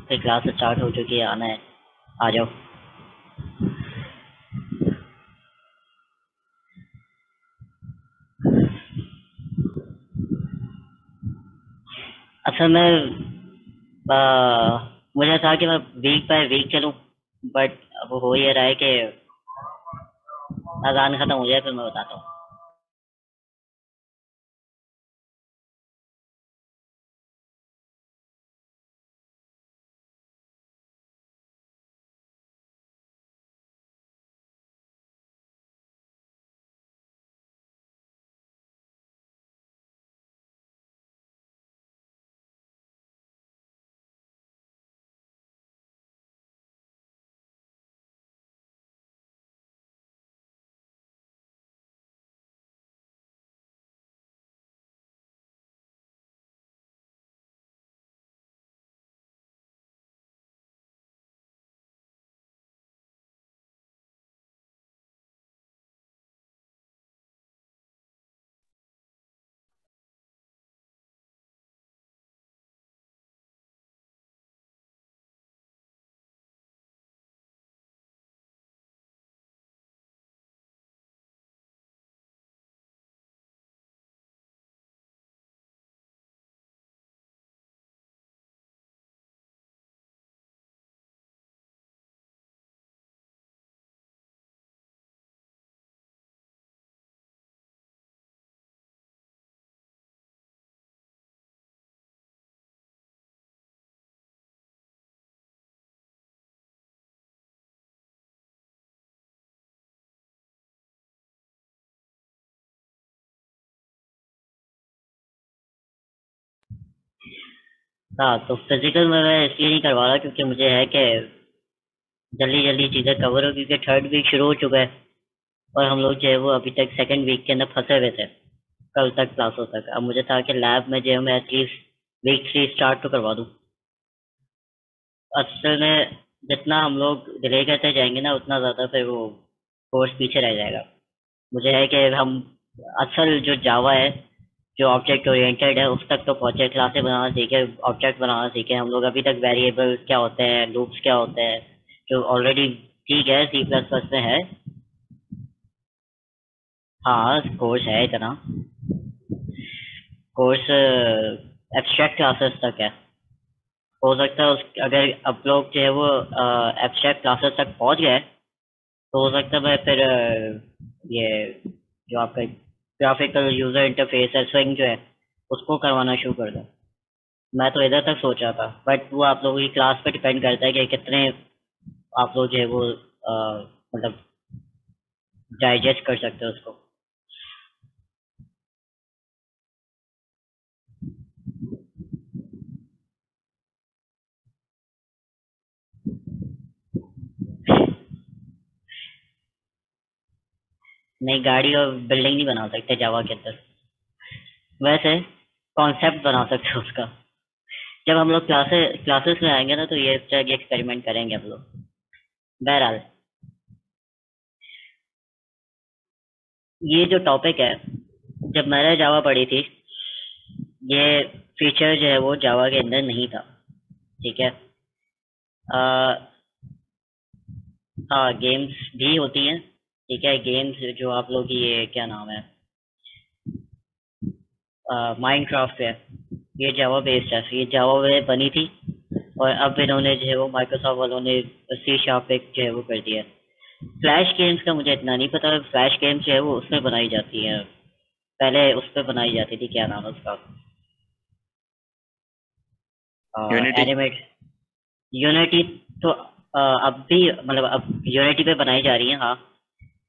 फिर class start हो चुकी है, आना है, आ जाओ। असल में मुझे था कि मैं वीक बाय वीक चलूं, बट अब हो ये रहा है कि अजान खत्म हो जाए फिर मैं बताता हूँ। हाँ, तो फिजिकल में मैं इसलिए नहीं करवा रहा क्योंकि मुझे है कि जल्दी जल्दी चीजें कवर हो, क्योंकि थर्ड वीक शुरू हो चुका है और हम लोग जो है वो अभी तक सेकंड वीक के अंदर फंसे हुए थे, कल तक क्लासों तक। अब मुझे था कि लैब में जो है मैं एटलीस्ट वीक 3 स्टार्ट तो करवा दूँ। असल में जितना हम लोग डिले करते जाएंगे ना, उतना ज़्यादा फिर वो कोर्स पीछे रह जाएगा। मुझे है कि हम असल जो जावा है, जो ऑब्जेक्ट ओरिएंटेड है, उस तक तो पहुंचे, क्लासें बनाना सीखे, ऑब्जेक्ट बनाना सीखे। हम लोग अभी तक वेरिएबल क्या होते हैं, लूप्स क्या होते हैं, जो ऑलरेडी ठीक है सी प्लस प्लस में है। हाँ, कोर्स है इतना। कोर्स एब्स्ट्रैक्ट क्लासेस तक है। हो सकता है अगर अब लोग जो है वो एब्स्ट्रैक्ट क्लासेस तक पहुंच गए तो हो सकता है मैं फिर ये जो आपका ग्राफिकल यूजर इंटरफेस है, स्विंग जो है, उसको करवाना शुरू कर दूं। मैं तो इधर तक सोच रहा था, बट वो आप लोगों की क्लास पे डिपेंड करता है कि कितने आप लोग जो है वो मतलब डाइजेस्ट कर सकते हो उसको। नई गाड़ी और बिल्डिंग नहीं बना सकते जावा के अंदर, वैसे कॉन्सेप्ट बना सकते हो उसका। जब हम लोग क्लासेस में आएंगे ना, तो ये इस तरह के एक्सपेरिमेंट करेंगे हम लोग। बहरहाल, ये जो टॉपिक है, जब मैंने जावा पढ़ी थी, ये फीचर जो है वो जावा के अंदर नहीं था। ठीक है। आ, हाँ, गेम्स भी होती हैं। ठीक है, गेम्स जो आप लोग की ये क्या नाम है, माइनक्राफ्ट है, ये जावा बेस्ड है। ये जावा में बनी थी और अब इन्होंने जो है वो माइक्रोसॉफ्ट वालों ने सी शार्प एक जो है वो कर दिया। फ्लैश गेम्स का मुझे इतना नहीं पता। फ्लैश गेम्स जो है वो उसमें बनाई जाती है, पहले उस पर बनाई जाती थी, क्या नाम है उसका, यूनिटी। Animate, unity. तो अब भी मतलब अब यूनिटी पे बनाई जा रही है, हाँ।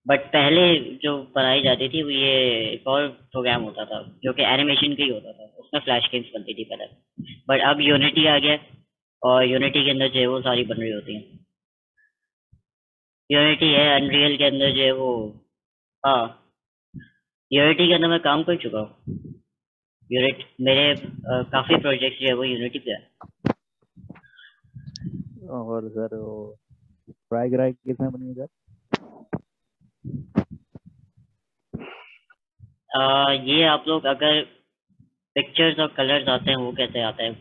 बट पहले जो बनाई जाती थी वो ये एक और प्रोग्राम होता था जो कि एनिमेशन का ही होता था, उसमें फ्लैश गेम्स बनती थी पहले। बट अब यूनिटी आ गया और यूनिटी के अंदर जो है वो सारी बन रही होती हैं। यूनिटी है, अनरियल के अंदर जो है वो। हाँ, यूनिटी के अंदर मैं काम कर चुका हूँ। यूनिट मेरे काफी प्रोजेक्ट जो है वो यूनिटी पे है। और सर वो फ्राई ग्राई किसमें बनी है सर? ये आप लोग अगर पिक्चर्स और कलर्स आते हैं वो कैसे आते हैं,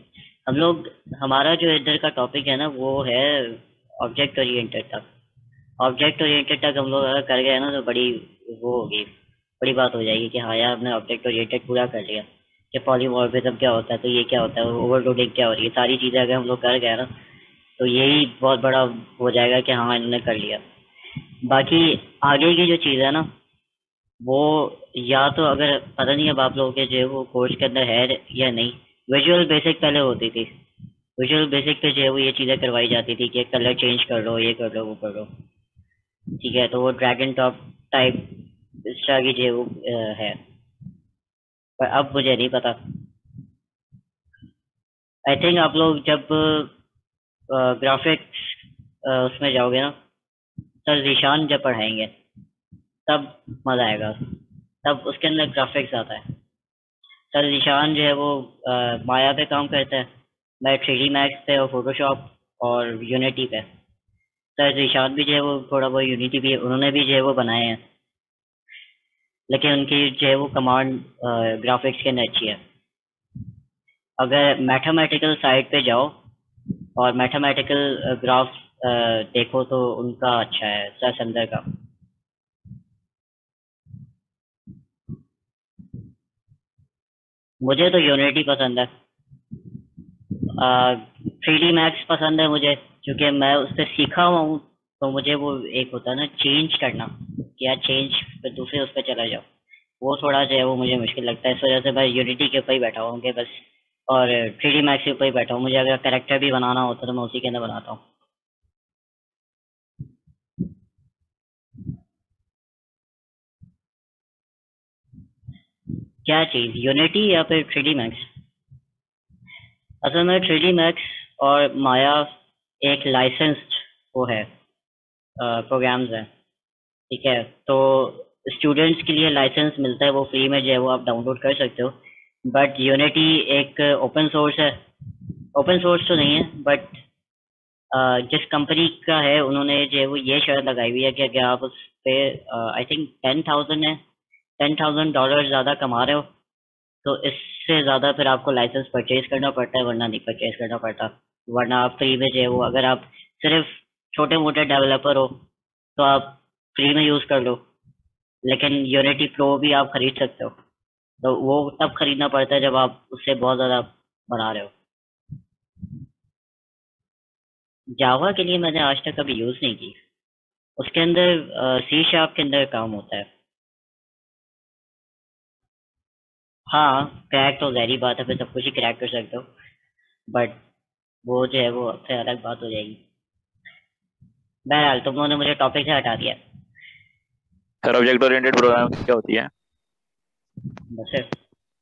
हम लोग हमारा जो इधर का टॉपिक है ना वो है ऑब्जेक्ट ओरिएंटेड तक। ऑब्जेक्ट ओरिएंटेड तक हम लोग अगर कर गए ना तो बड़ी वो होगी, बड़ी बात हो जाएगी कि हाँ यार हमने ऑब्जेक्ट ओरिएंटेड पूरा कर लिया। कि पॉलीमॉर्फिज्म क्या होता है, तो ये क्या होता है, ओवरलोडिंग क्या हो रही है, सारी चीज़ें अगर हम लोग कर गए ना तो यही बहुत बड़ा हो जाएगा कि हाँ इन्होंने कर लिया। बाकी आगे की जो चीज़ है ना वो, या तो अगर पता नहीं अब आप लोगों के जो है वो कोर्स के अंदर है या नहीं, विजुअल बेसिक पहले होती थी। विजुअल बेसिक पे जो है वो ये चीज़ें करवाई जाती थी कि कलर चेंज कर लो, ये कर लो, वो कर लो। ठीक है, तो वो ड्रैगन टॉप टाइप इस तरह की जो है वो है। पर अब मुझे नहीं पता। आई थिंक आप लोग जब ग्राफिक्स उसमें जाओगे ना, सर जीशान जब पढ़ाएंगे तब मज़ा आएगा। तब उसके अंदर ग्राफिक्स आता है। सर जीशान जो है वो माया पे काम करता है, मैं 3D मैक्स पे और फोटोशॉप और यूनिटी पे। सर जीशान भी जो है वो थोड़ा बहुत यूनिटी भी उन्होंने भी जो है वो बनाए हैं, लेकिन उनकी जो है वो कमांड ग्राफिक्स के अंदर अच्छी है। अगर मैथमेटिकल साइड पे जाओ और मैथमेटिकल ग्राफ देखो तो उनका अच्छा है सर संदर का। मुझे तो यूनिटी पसंद है। 3D मैक्स पसंद है मुझे, क्योंकि मैं उस पर सीखा हुआ हूँ। तो मुझे वो एक होता है ना चेंज करना, कि यार चेंज पे दूसरे उस पर चला जाओ, वो थोड़ा जो है वो मुझे मुश्किल लगता है। इस वजह से मैं यूनिटी के ऊपर ही बैठा हूँ कि बस, और 3D मैक्स के ऊपर ही बैठा हूँ। मुझे अगर करेक्टर भी बनाना होता तो मैं उसी के अंदर बनाता हूँ। क्या चीज़, यूनिटी या फिर 3D मैक्स? असल में 3D मैक्स और माया एक लाइसेंस्ड वो है, प्रोग्राम्स हैं। ठीक है, तो स्टूडेंट्स के लिए लाइसेंस मिलता है, वो फ्री में जो है वो आप डाउनलोड कर सकते हो। बट यूनिटी एक ओपन सोर्स है। ओपन सोर्स तो नहीं है, बट जिस कंपनी का है उन्होंने जो है वो ये शर्त लगाई हुई है कि अगर आप उस पे आई थिंक 10,000 है, $10,000 ज़्यादा कमा रहे हो तो इससे ज़्यादा फिर आपको लाइसेंस परचेज करना पड़ता है, वरना नहीं परचेज करना पड़ता। वरना आप फ्री में जो है वो, अगर आप सिर्फ छोटे मोटे डेवलपर हो तो आप फ्री में यूज़ कर लो। लेकिन यूनिटी प्रो भी आप खरीद सकते हो, तो वो तब खरीदना पड़ता है जब आप उससे बहुत ज़्यादा बना रहे हो। जावा के लिए मैंने आज तक कभी यूज़ नहीं की। उसके अंदर सी शार्प के अंदर काम होता है। हाँ, क्रैक तो ज़ाहिर बात है, फिर सब कुछ ही क्रैक कर सकते हो। बट वो जो है वो फिर अलग बात हो जाएगी। बहरहाल तुम लोगों ने मुझे टॉपिक से हटा दिया। सर ऑब्जेक्ट ओरिएंटेड प्रोग्रामिंग क्या होती है? बस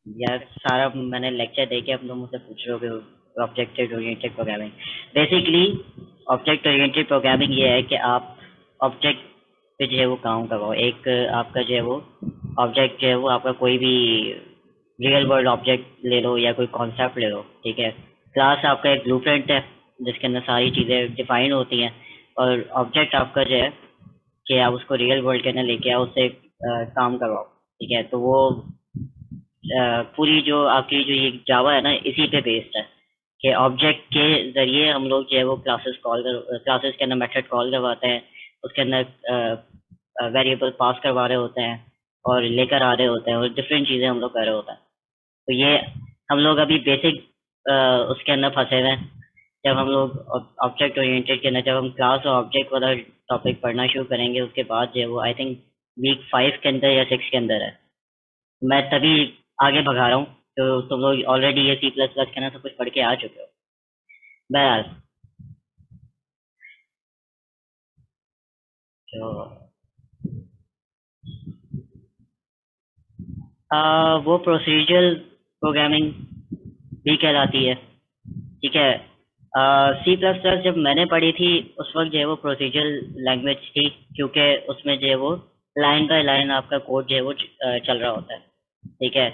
यार सारा मैंने लेक्चर दे के, अब तुम मुझसे पूछ रहे हो कि object oriented programming. Basically object oriented programming ये है कि आप ऑब्जेक्ट पे जो है वो काम करवाओ। एक आपका जो है वो ऑब्जेक्ट जो है वो आपका कोई भी रियल वर्ल्ड ऑब्जेक्ट ले लो या कोई कॉन्सेप्ट ले लो। ठीक है, क्लास आपका एक ब्लूप्रिंट है जिसके अंदर सारी चीज़ें डिफाइन होती हैं, और ऑब्जेक्ट आपका जो है कि आप उसको रियल वर्ल्ड के अंदर लेके आओ, उससे काम करवाओ। ठीक है, तो वो पूरी जो आपकी जो ये जावा है ना इसी पे बेस्ड है कि ऑब्जेक्ट के जरिए हम लोग जो है वो क्लासेस के अंदर मेथड कॉल करवाते हैं। उसके अंदर वेरिएबल पास करवा रहे होते हैं और लेकर आ रहे होते हैं, और डिफरेंट चीज़ें हम लोग कर रहे होते हैं। तो ये हम लोग अभी बेसिक उसके अंदर फंसे हुए हैं। जब हम लोग ऑब्जेक्ट ओरिएंटेड के अंदर, जब हम क्लास और ऑब्जेक्ट वाला टॉपिक पढ़ना शुरू करेंगे उसके बाद जो है वो आई थिंक वीक 5 के अंदर या 6 के अंदर है। मैं तभी आगे भगा रहा हूँ, तो तुम लोग ऑलरेडी ये C++ के ना सब कुछ पढ़ के आ चुके हो। बहरहाल, तो वो प्रोसीजरल प्रोग्रामिंग भी कहलाती है। ठीक है, C++ जब मैंने पढ़ी थी उस वक्त जो है वो प्रोसीजरल लैंग्वेज थी, क्योंकि उसमें जो है वो लाइन बाय लाइन आपका कोड जो है वो चल रहा होता है। ठीक है,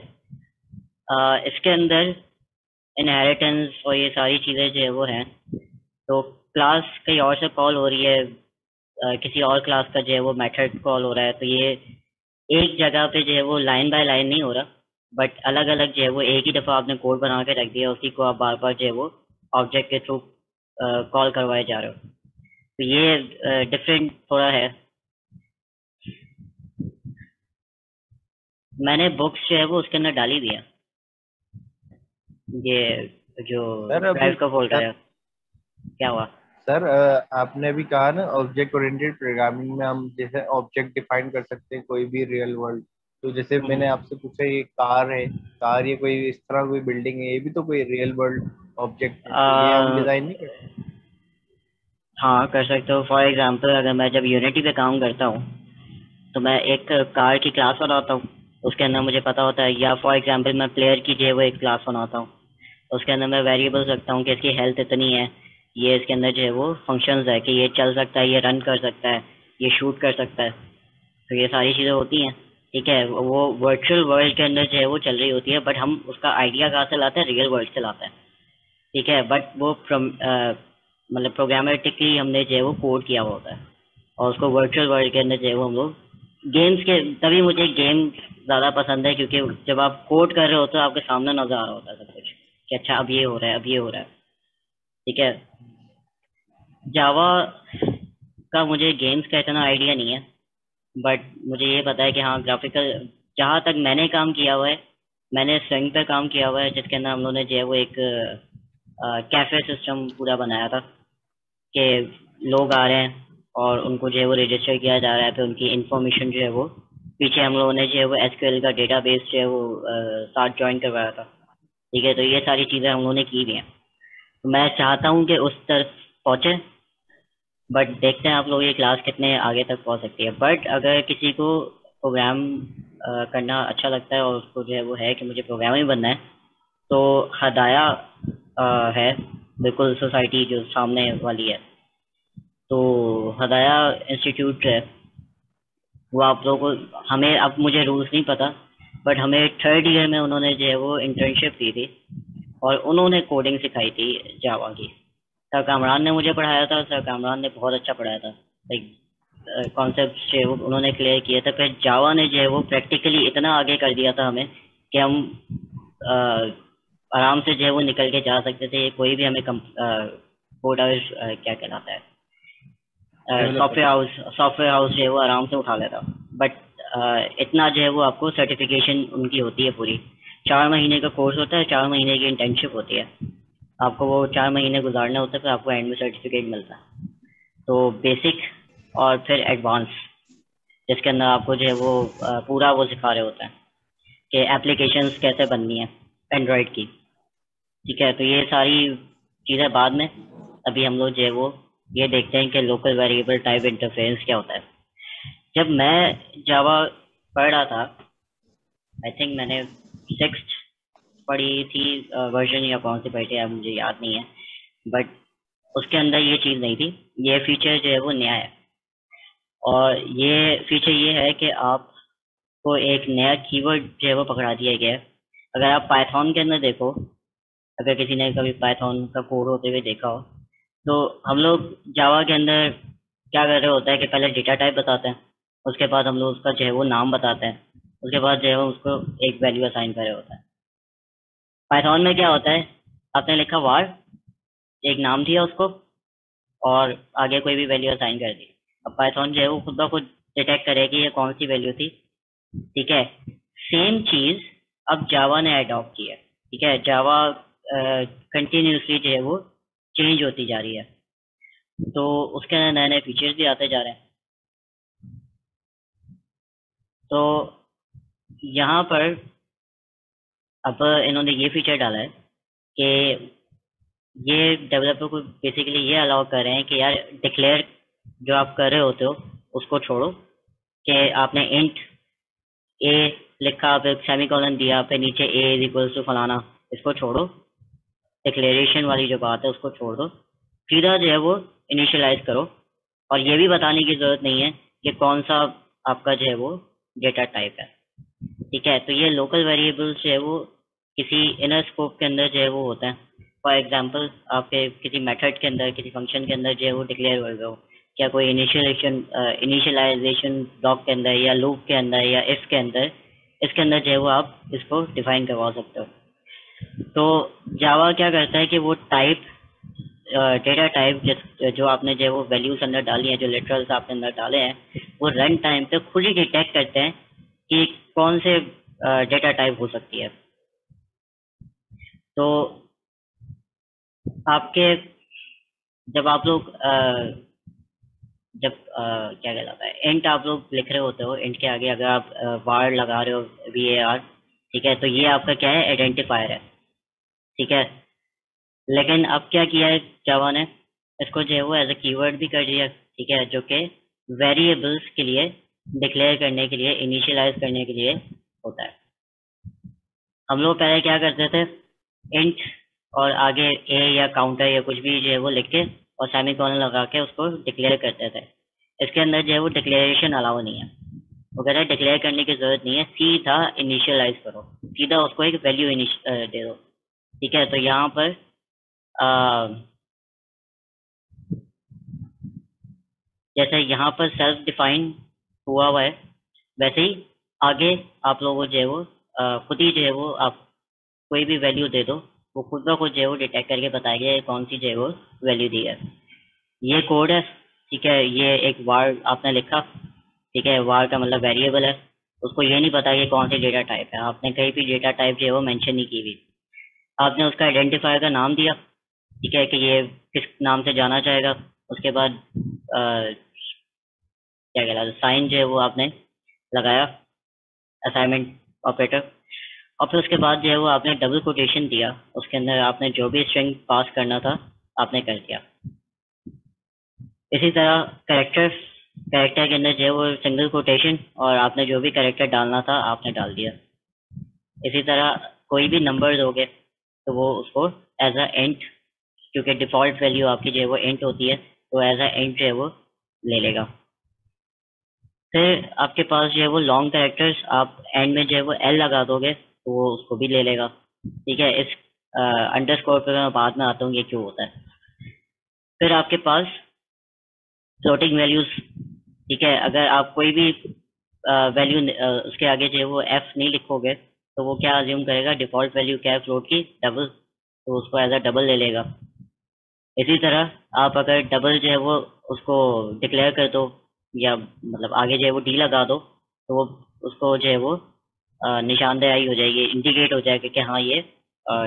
इसके अंदर इनहेरिटेंस और ये सारी चीज़ें जो है वो हैं। तो क्लास कहीं और से कॉल हो रही है, किसी और क्लास का जो है वो मेथड कॉल हो रहा है, तो ये एक जगह पे जो है वो लाइन बाय लाइन नहीं हो रहा, बट अलग अलग जो है वो एक ही दफ़ा आपने कोड बना के रख दिया, उसी को आप बार बार जो है वो ऑब्जेक्ट के थ्रू कॉल करवाए जा रहे हो। तो ये डिफरेंट थोड़ा है। मैंने बुक्स जो है वो उसके अंदर डाली भी है, ये जो सर अभी ड्राइव का फोल्डर सर है। क्या हुआ? सर आपने अभी कहा ना ऑब्जेक्ट ओरिएंटेड प्रोग्रामिंग में हम जैसे ऑब्जेक्ट डिफाइन कर सकते हैं कोई भी रियल वर्ल्ड। तो जैसे मैंने आपसे पूछा ये कार है, कार ये कोई इस तरह कोई बिल्डिंग है, ये भी तो कोई रियल वर्ल्ड ऑब्जेक्ट है, तो ये हम डिजाइन नहीं कर सकते? हाँ कर सकते हो। फॉर एग्जांपल अगर मैं जब यूनिटी पे काम करता हूँ तो मैं एक कार की क्लास बनाता हूँ, उसके अंदर मुझे पता होता है। या फॉर एग्जांपल मैं प्लेयर की जो है वो एक क्लास बनाता हूँ, उसके अंदर मैं वेरिएबल रखता हूँ कि इसकी हेल्थ इतनी है, ये इसके अंदर जो है वो फंक्शंस है कि ये चल सकता है, ये रन कर सकता है, ये शूट कर सकता है। तो ये सारी चीज़ें होती हैं, ठीक है। वो वर्चुअल वर्ल्ड के अंदर जो है वो चल रही होती है, बट हम उसका आइडिया कहाँ से लाते हैं? रियल वर्ल्ड से लाते हैं, ठीक है। बट वो मतलब प्रोग्रामेटिकली हमने जो है वो कोड किया हुआ होता है, और उसको वर्चुअल वर्ल्ड के अंदर जो है वो हम लोग गेम्स के, तभी मुझे गेम ज़्यादा पसंद है, क्योंकि जब आप कोड कर रहे होते हो आपके सामने नज़र आ रहा होता है सब कुछ कि अच्छा अब ये हो रहा है, अब ये हो रहा है, ठीक है। जावा का मुझे गेम्स का इतना आइडिया नहीं है, बट मुझे ये पता है कि हाँ ग्राफिकल, जहाँ तक मैंने काम किया हुआ है, मैंने स्विंग पे काम किया हुआ है, जिसके अंदर हम लोगों ने जो है वो एक कैफे सिस्टम पूरा बनाया था कि लोग आ रहे हैं और उनको जो है वो रजिस्टर किया जा रहा है, फिर उनकी इंफॉर्मेशन जो है वो पीछे हम लोगों ने जो है वो एसक्यूएल का डेटाबेस जो है वो साथ ज्वाइन करवाया था, ठीक है। तो ये सारी चीज़ें हम लोगों ने की भी हैं। तो मैं चाहता हूँ कि उस तरफ पहुँचे, बट देखते हैं आप लोग ये क्लास कितने आगे तक पहुँच सकती है। बट अगर किसी को प्रोग्राम करना अच्छा लगता है और उसको जो है वो है कि मुझे प्रोग्राम ही बनना है, तो हदाया है बिल्कुल सोसाइटी जो सामने वाली है, तो हदाया इंस्टीट्यूट है वो आप लोगों को, हमें अब मुझे रूल्स नहीं पता, बट हमें थर्ड ईयर में उन्होंने जो है वो इंटर्नशिप दी थी और उन्होंने कोडिंग सिखाई थी जावा की। सर कामरान ने मुझे पढ़ाया था, सर कामरान ने बहुत अच्छा पढ़ाया था, लाइक कॉन्सेप्ट जो है वो उन्होंने क्लियर किया था। फिर जावा ने जो है वो प्रैक्टिकली इतना आगे कर दिया था हमें कि हम अ, आराम से जो है वो निकल के जा सकते थे। कोई भी हमें कोड क्या कहलाता है, सॉफ्टवेयर हाउस जो है वो आराम से उठा लेता। बट इतना जो है वो आपको सर्टिफिकेशन उनकी होती है पूरी, 4 महीने का कोर्स होता है, 4 महीने की इंटर्नशिप होती है, आपको वो 4 महीने गुजारने होते हैं, फिर आपको एंड में सर्टिफिकेट मिलता है। तो बेसिक और फिर एडवांस, जिसके अंदर आपको जो है वो पूरा वो सिखा रहे होते हैं कि एप्लीकेशंस कैसे बननी है एंड्रॉयड की, ठीक है। तो ये सारी चीज़ें बाद में, अभी हम लोग जो है वो ये देखते हैं कि लोकल वेरिएबल टाइप इंटरफेरेंस क्या होता है। जब मैं जावा पढ़ रहा था, आई थिंक मैंने 6th पढ़ी थी वर्जन, या कौन सी पढ़ी थी अब मुझे याद नहीं है, बट उसके अंदर ये चीज़ नहीं थी। ये फीचर जो है वो नया है, और ये फीचर ये है कि आपको एक नया कीवर्ड जो है वो पकड़ा दिया गया है। अगर आप पाइथन के अंदर देखो, अगर किसी ने कभी पाइथन का कोड होते हुए देखा हो, तो हम लोग जावा के अंदर क्या कर रहे होता है कि पहले डेटा टाइप बताते हैं, उसके बाद हम लोग उसका जो है वो नाम बताते हैं, उसके बाद जो है वो उसको एक वैल्यू असाइन कर रहे होता है। पाइथन में क्या होता है, आपने लिखा वार, एक नाम दिया उसको, और आगे कोई भी वैल्यू असाइन कर दी। अब पाइथन जो है वो खुद ब खुद डिटेक्ट करेगी ये कौन सी वैल्यू थी, ठीक है। सेम चीज अब जावा ने अडॉप्ट की है, ठीक है। जावा कंटिन्यूसली जो है वो चेंज होती जा रही है, तो उसके अंदर नए नए फीचर्स भी आते जा रहे हैं। तो यहाँ पर अब इन्होंने ये फीचर डाला है कि ये डेवलपर को बेसिकली ये अलाउ कर रहे हैं कि यार डिक्लेयर जो आप कर रहे होते हो उसको छोड़ो, कि आपने इंट ए लिखा, फिर सेमीकोलन दिया, फिर नीचे ए इज इक्वल्स टू फलाना, इसको छोड़ो। डिक्लेरेशन वाली जो बात है उसको छोड़ दो, सीधा जो है वो इनिशियलाइज करो, और ये भी बताने की जरूरत नहीं है कि कौन सा आपका जो है वो डेटा टाइप है, ठीक है। तो ये लोकल वेरिएबल्स जो है वो किसी इनर स्कोप के अंदर जो है वो होता है। फॉर एग्जांपल आपके किसी मेथड के अंदर, किसी फंक्शन के अंदर जो है वो डिक्लेयर कर रहे हो, क्या कोई इनिशियलाइजेशन ब्लॉक के अंदर, या लूप के अंदर, या इफ के अंदर इसके अंदर जो है वो आप इसको डिफाइन करवा सकते हो। तो जावा क्या करता है कि वो टाइप, डेटा टाइप जो आपने जो है वो वैल्यूज अंदर डाली हैं, जो लिटरल्स आपने अंदर डाले हैं, वो रन टाइम पे खुद ही डिटेक्ट करते हैं कि कौन से डेटा टाइप हो सकती है। तो आपके जब आप लोग क्या कहलाता है, इंट आप लोग लिख रहे होते हो, इंट के आगे अगर आप वार लगा रहे हो, VAR, ठीक है, तो ये आपका क्या है, आइडेंटिफायर है, ठीक है। लेकिन अब क्या किया है जावा ने, इसको जो है वो एज ए कीवर्ड भी कर दिया, ठीक है, जो कि वेरिएबल्स के लिए डिक्लेयर करने के लिए, इनिशियलाइज करने के लिए होता है। हम लोग पहले क्या करते थे, इंट और आगे ए या काउंटर या कुछ भी जो है वो लिख के और सेमीकोलन लगा के उसको डिक्लेयर करते थे। इसके अंदर जो है वो डिक्लेरेशन अलाउ नहीं है, वो कहता है डिक्लेयर करने की जरूरत नहीं है, सीधा इनिशियलाइज करो, सीधा उसको एक वैल्यू दे दो, ठीक है। तो यहाँ पर जैसे यहाँ पर सेल्फ डिफाइन हुआ है, वैसे ही आगे आप लोगों को जो है वो खुद ही जो है वो आप कोई भी वैल्यू दे दो, वो खुद ब खुद जो है वो डिटेक्ट करके बताएगा ये कौन सी जो है वो वैल्यू दी है। ये कोड है, ठीक है, ये एक वार आपने लिखा, ठीक है, वार का मतलब वेरिएबल है, उसको ये नहीं पता कि कौन सी डेटा टाइप है, आपने कहीं भी डेटा टाइप जो है वो मेंशन नहीं की हुई, आपने उसका आइडेंटिफायर का नाम दिया, ठीक है, कि ये किस नाम से जाना चाहेगा। उसके बाद क्या कहलाता है, साइन जो है वो आपने लगाया, असाइनमेंट ऑपरेटर, और फिर उसके बाद जो है वो आपने डबल कोटेशन दिया, उसके अंदर आपने जो भी स्ट्रिंग पास करना था आपने कर दिया। इसी तरह कैरेक्टर के अंदर जो है वो सिंगल कोटेशन, और आपने जो भी कैरेक्टर डालना था आपने डाल दिया। इसी तरह कोई भी नंबर दोगे तो वो उसको एज अ इंट, क्योंकि डिफॉल्ट वैल्यू आपकी जो है वो इंट होती है, तो एज अ इंट जो है वो ले लेगा। फिर आपके पास जो है वो लॉन्ग कैरेक्टर्स, आप एंड में जो है वो एल लगा दोगे तो वो उसको भी ले लेगा, ठीक है। इस अंडरस्कोर पे मैं बाद में आता हूँ ये क्यों होता है। फिर आपके पास फ्लोटिंग वैल्यूज, ठीक है, अगर आप कोई भी वैल्यू उसके आगे जो है वो एफ नहीं लिखोगे तो वो क्या अज्यूम करेगा, डिफॉल्ट वैल्यू क्या है फ्लोट की, डबल, तो उसको एज अ डबल ले लेगा। इसी तरह आप अगर डबल जो है वो उसको डिक्लेयर कर दो, या मतलब आगे जो है वो डी लगा दो, तो वो उसको जो है वो निशानदेही हो जाएगी, इंडिकेट हो जाएगा कि हाँ ये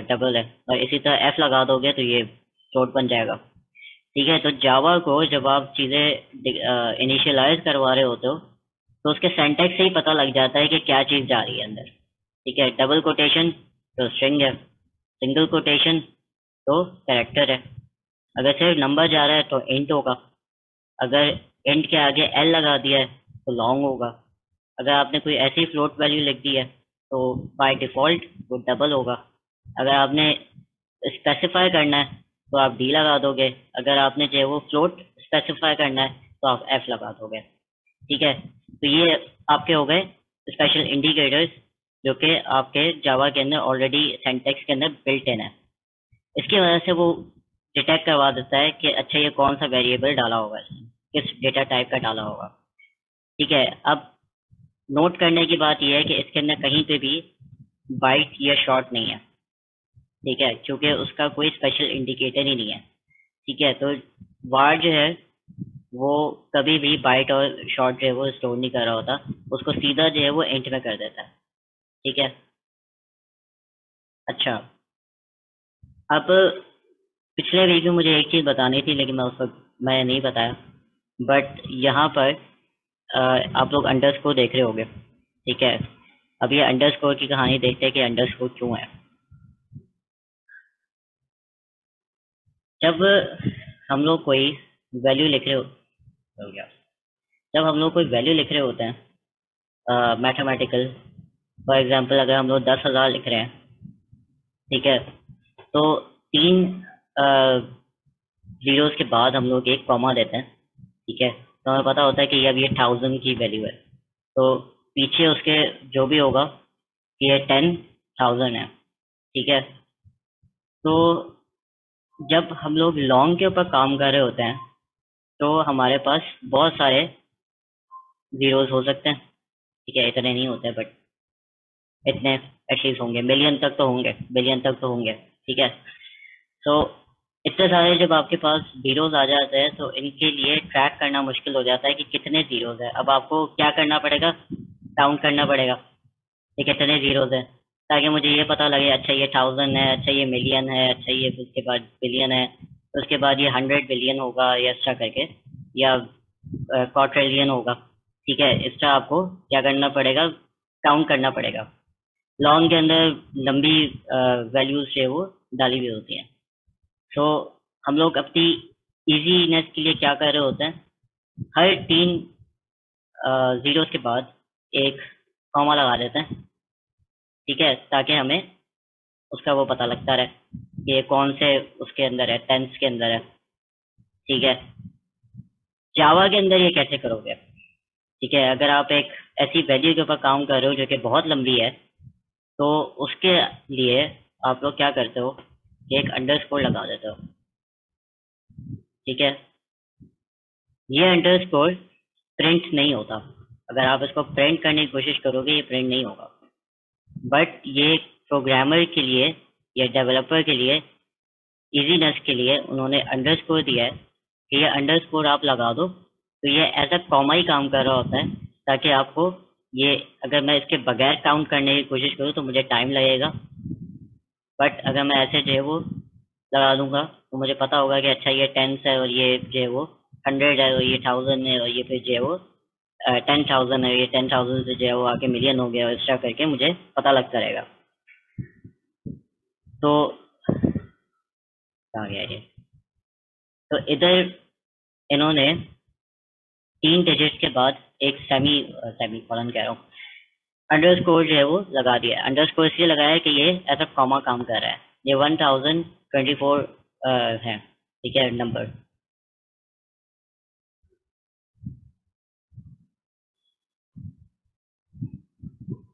डबल है। और इसी तरह एफ लगा दोगे तो ये फ्लोट बन जाएगा, ठीक है। तो जावा को जब आप चीज़ें इनिशियलाइज करवा रहे होते हो तो उसके सेंटेक्स से ही पता लग जाता है कि क्या चीज़ जा रही है अंदर, ठीक है। डबल कोटेशन तो स्ट्रिंग है, सिंगल कोटेशन तो कैरेक्टर है, अगर सिर्फ नंबर जा रहा है तो इंट होगा, अगर इंट के आगे एल लगा दिया है तो लॉन्ग होगा, अगर आपने कोई ऐसी फ्लोट वैल्यू लिख दी है तो बाय डिफॉल्ट वो डबल होगा, अगर आपने स्पेसिफाई करना है तो आप डी लगा दोगे, अगर आपने जो है वो फ्लोट स्पेसिफाई करना है तो आप एफ लगा दोगे, ठीक है। तो ये आपके हो गए स्पेशल इंडिकेटर्स जो कि आपके जावा के अंदर ऑलरेडी सिंटैक्स के अंदर बिल्ट इन है। इसकी वजह से वो डिटेक्ट करवा देता है कि अच्छा ये कौन सा वेरिएबल डाला होगा, इसने किस डेटा टाइप का डाला होगा, ठीक है। अब नोट करने की बात यह है कि इसके अंदर कहीं पे भी बाइट या शॉर्ट नहीं है, ठीक है, क्योंकि उसका कोई स्पेशल इंडिकेटर ही नहीं है, ठीक है। तो वार जो है वो कभी भी बाइट और शॉर्ट जो है वो स्टोर नहीं कर रहा होता, उसको सीधा जो है वो इंट में कर देता है, ठीक है। अच्छा, अब पिछले वीक में मुझे एक चीज़ बतानी थी लेकिन मैं उस वक्त मैं नहीं बताया, बट यहाँ पर आप लोग अंडरस्कोर देख रहे होगे, ठीक है। अब ये अंडरस्कोर की कहानी देखते हैं कि अंडरस्कोर क्यों है। जब हम लोग कोई वैल्यू लिख रहे हो गया, जब हम लोग कोई वैल्यू लिख रहे होते हैं मैथमेटिकल, फॉर एग्जांपल अगर हम लोग 10,000 लिख रहे हैं, ठीक है, तो 3 जीरोस के बाद हम लोग एक कॉमा देते हैं, ठीक है, तो हमें पता होता है कि अब ये 1000 की वैल्यू है, तो पीछे उसके जो भी होगा कि ये 10,000 है, ठीक है। तो जब हम लोग लॉन्ग के ऊपर काम कर रहे होते हैं तो हमारे पास बहुत सारे जीरोस हो सकते हैं, ठीक है, इतने नहीं होते बट इतने एटलीस्ट होंगे, मिलियन तक तो होंगे, बिलियन तक तो होंगे। ठीक है, तो इतने सारे जब आपके पास जीरोज आ जाते हैं तो इनके लिए ट्रैक करना मुश्किल हो जाता है कि कितने जीरोज है। अब आपको क्या करना पड़ेगा, काउंट करना पड़ेगा कि कितने जीरोज है, ताकि मुझे ये पता लगे अच्छा ये 1000 है, अच्छा ये मिलियन है, अच्छा ये उसके बाद बिलियन है, तो उसके बाद ये 100 बिलियन होगा या अच्छा करके, या क्वाड्रिलियन होगा। ठीक है, इसका आपको क्या करना पड़ेगा, काउंट करना पड़ेगा। लॉन्ग के अंदर लंबी वैल्यूज है वो डाली हुई होती हैं। तो हम लोग अपनी इजीनेस के लिए क्या कर रहे होते हैं, हर 3 जीरोस के बाद एक कॉमा लगा देते हैं। ठीक है, ताकि हमें उसका वो पता लगता रहे कि ये कौन से उसके अंदर है, टेंस के अंदर है। ठीक है, जावा के अंदर ये कैसे करोगे? ठीक है, अगर आप एक ऐसी वैल्यू के ऊपर काम कर रहे हो जो कि बहुत लंबी है, तो उसके लिए आप लोग क्या करते हो कि एक अंडरस्कोर लगा देते हो। ठीक है, ये अंडरस्कोर प्रिंट नहीं होता। अगर आप इसको प्रिंट करने की कोशिश करोगे ये प्रिंट नहीं होगा, बट ये प्रोग्रामर के लिए या डेवलपर के लिए इजीनेस के लिए उन्होंने अंडरस्कोर दिया है कि ये अंडरस्कोर आप लगा दो तो ये एज अ कॉमा ही काम कर रहा होता है, ताकि आपको ये, अगर मैं इसके बगैर काउंट करने की कोशिश करूँ तो मुझे टाइम लगेगा, बट अगर मैं ऐसे जो है वो लगा दूंगा तो मुझे पता होगा कि अच्छा ये 10 है और ये जो है वो 100 है और ये 1000 है और ये फिर जो है वो 10,000 है, ये 10,000 से जो है वो आके मिलियन हो गया और इस तरह करके मुझे पता लगता रहेगा। तो कहाँ गया ये, तो इधर इन्होंने 3 डिजिट के बाद एक सेमी कॉलन कह रहा हूँ, अंडरस्कोर जो है वो लगा दिया। अंडरस्कोर इसलिए लगाया है कि ये ऐसा कॉमा काम कर रहा है। ये 1024 है। ठीक है, नंबर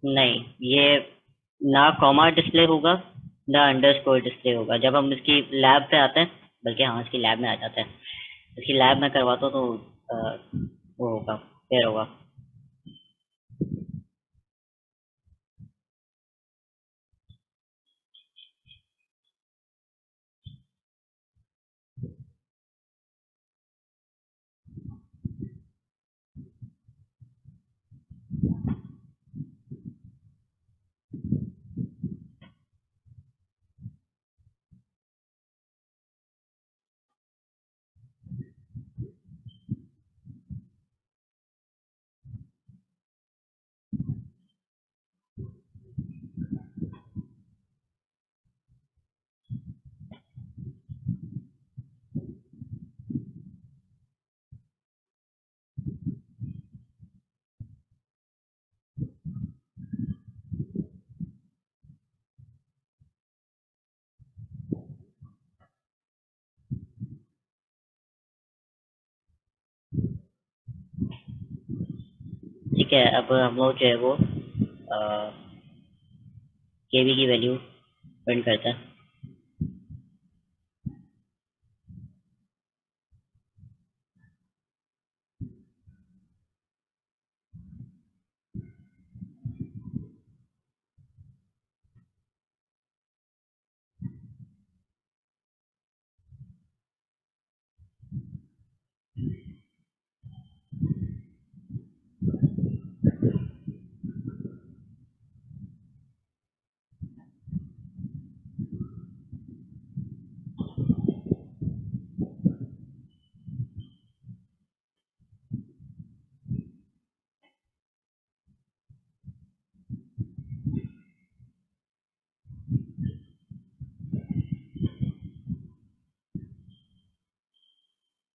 नहीं, ये ना कॉमा डिस्प्ले होगा ना अंडरस्कोर डिस्प्ले होगा। जब हम इसकी लैब पे आते हैं, बल्कि हाँ इसकी लैब में आ जाते हैं, इसकी लैब में करवाता हूँ तो वो होगा, फिर होगा। ठीक है, अब हम लोग जो है वो केवी की वैल्यू प्रिंट करते हैं।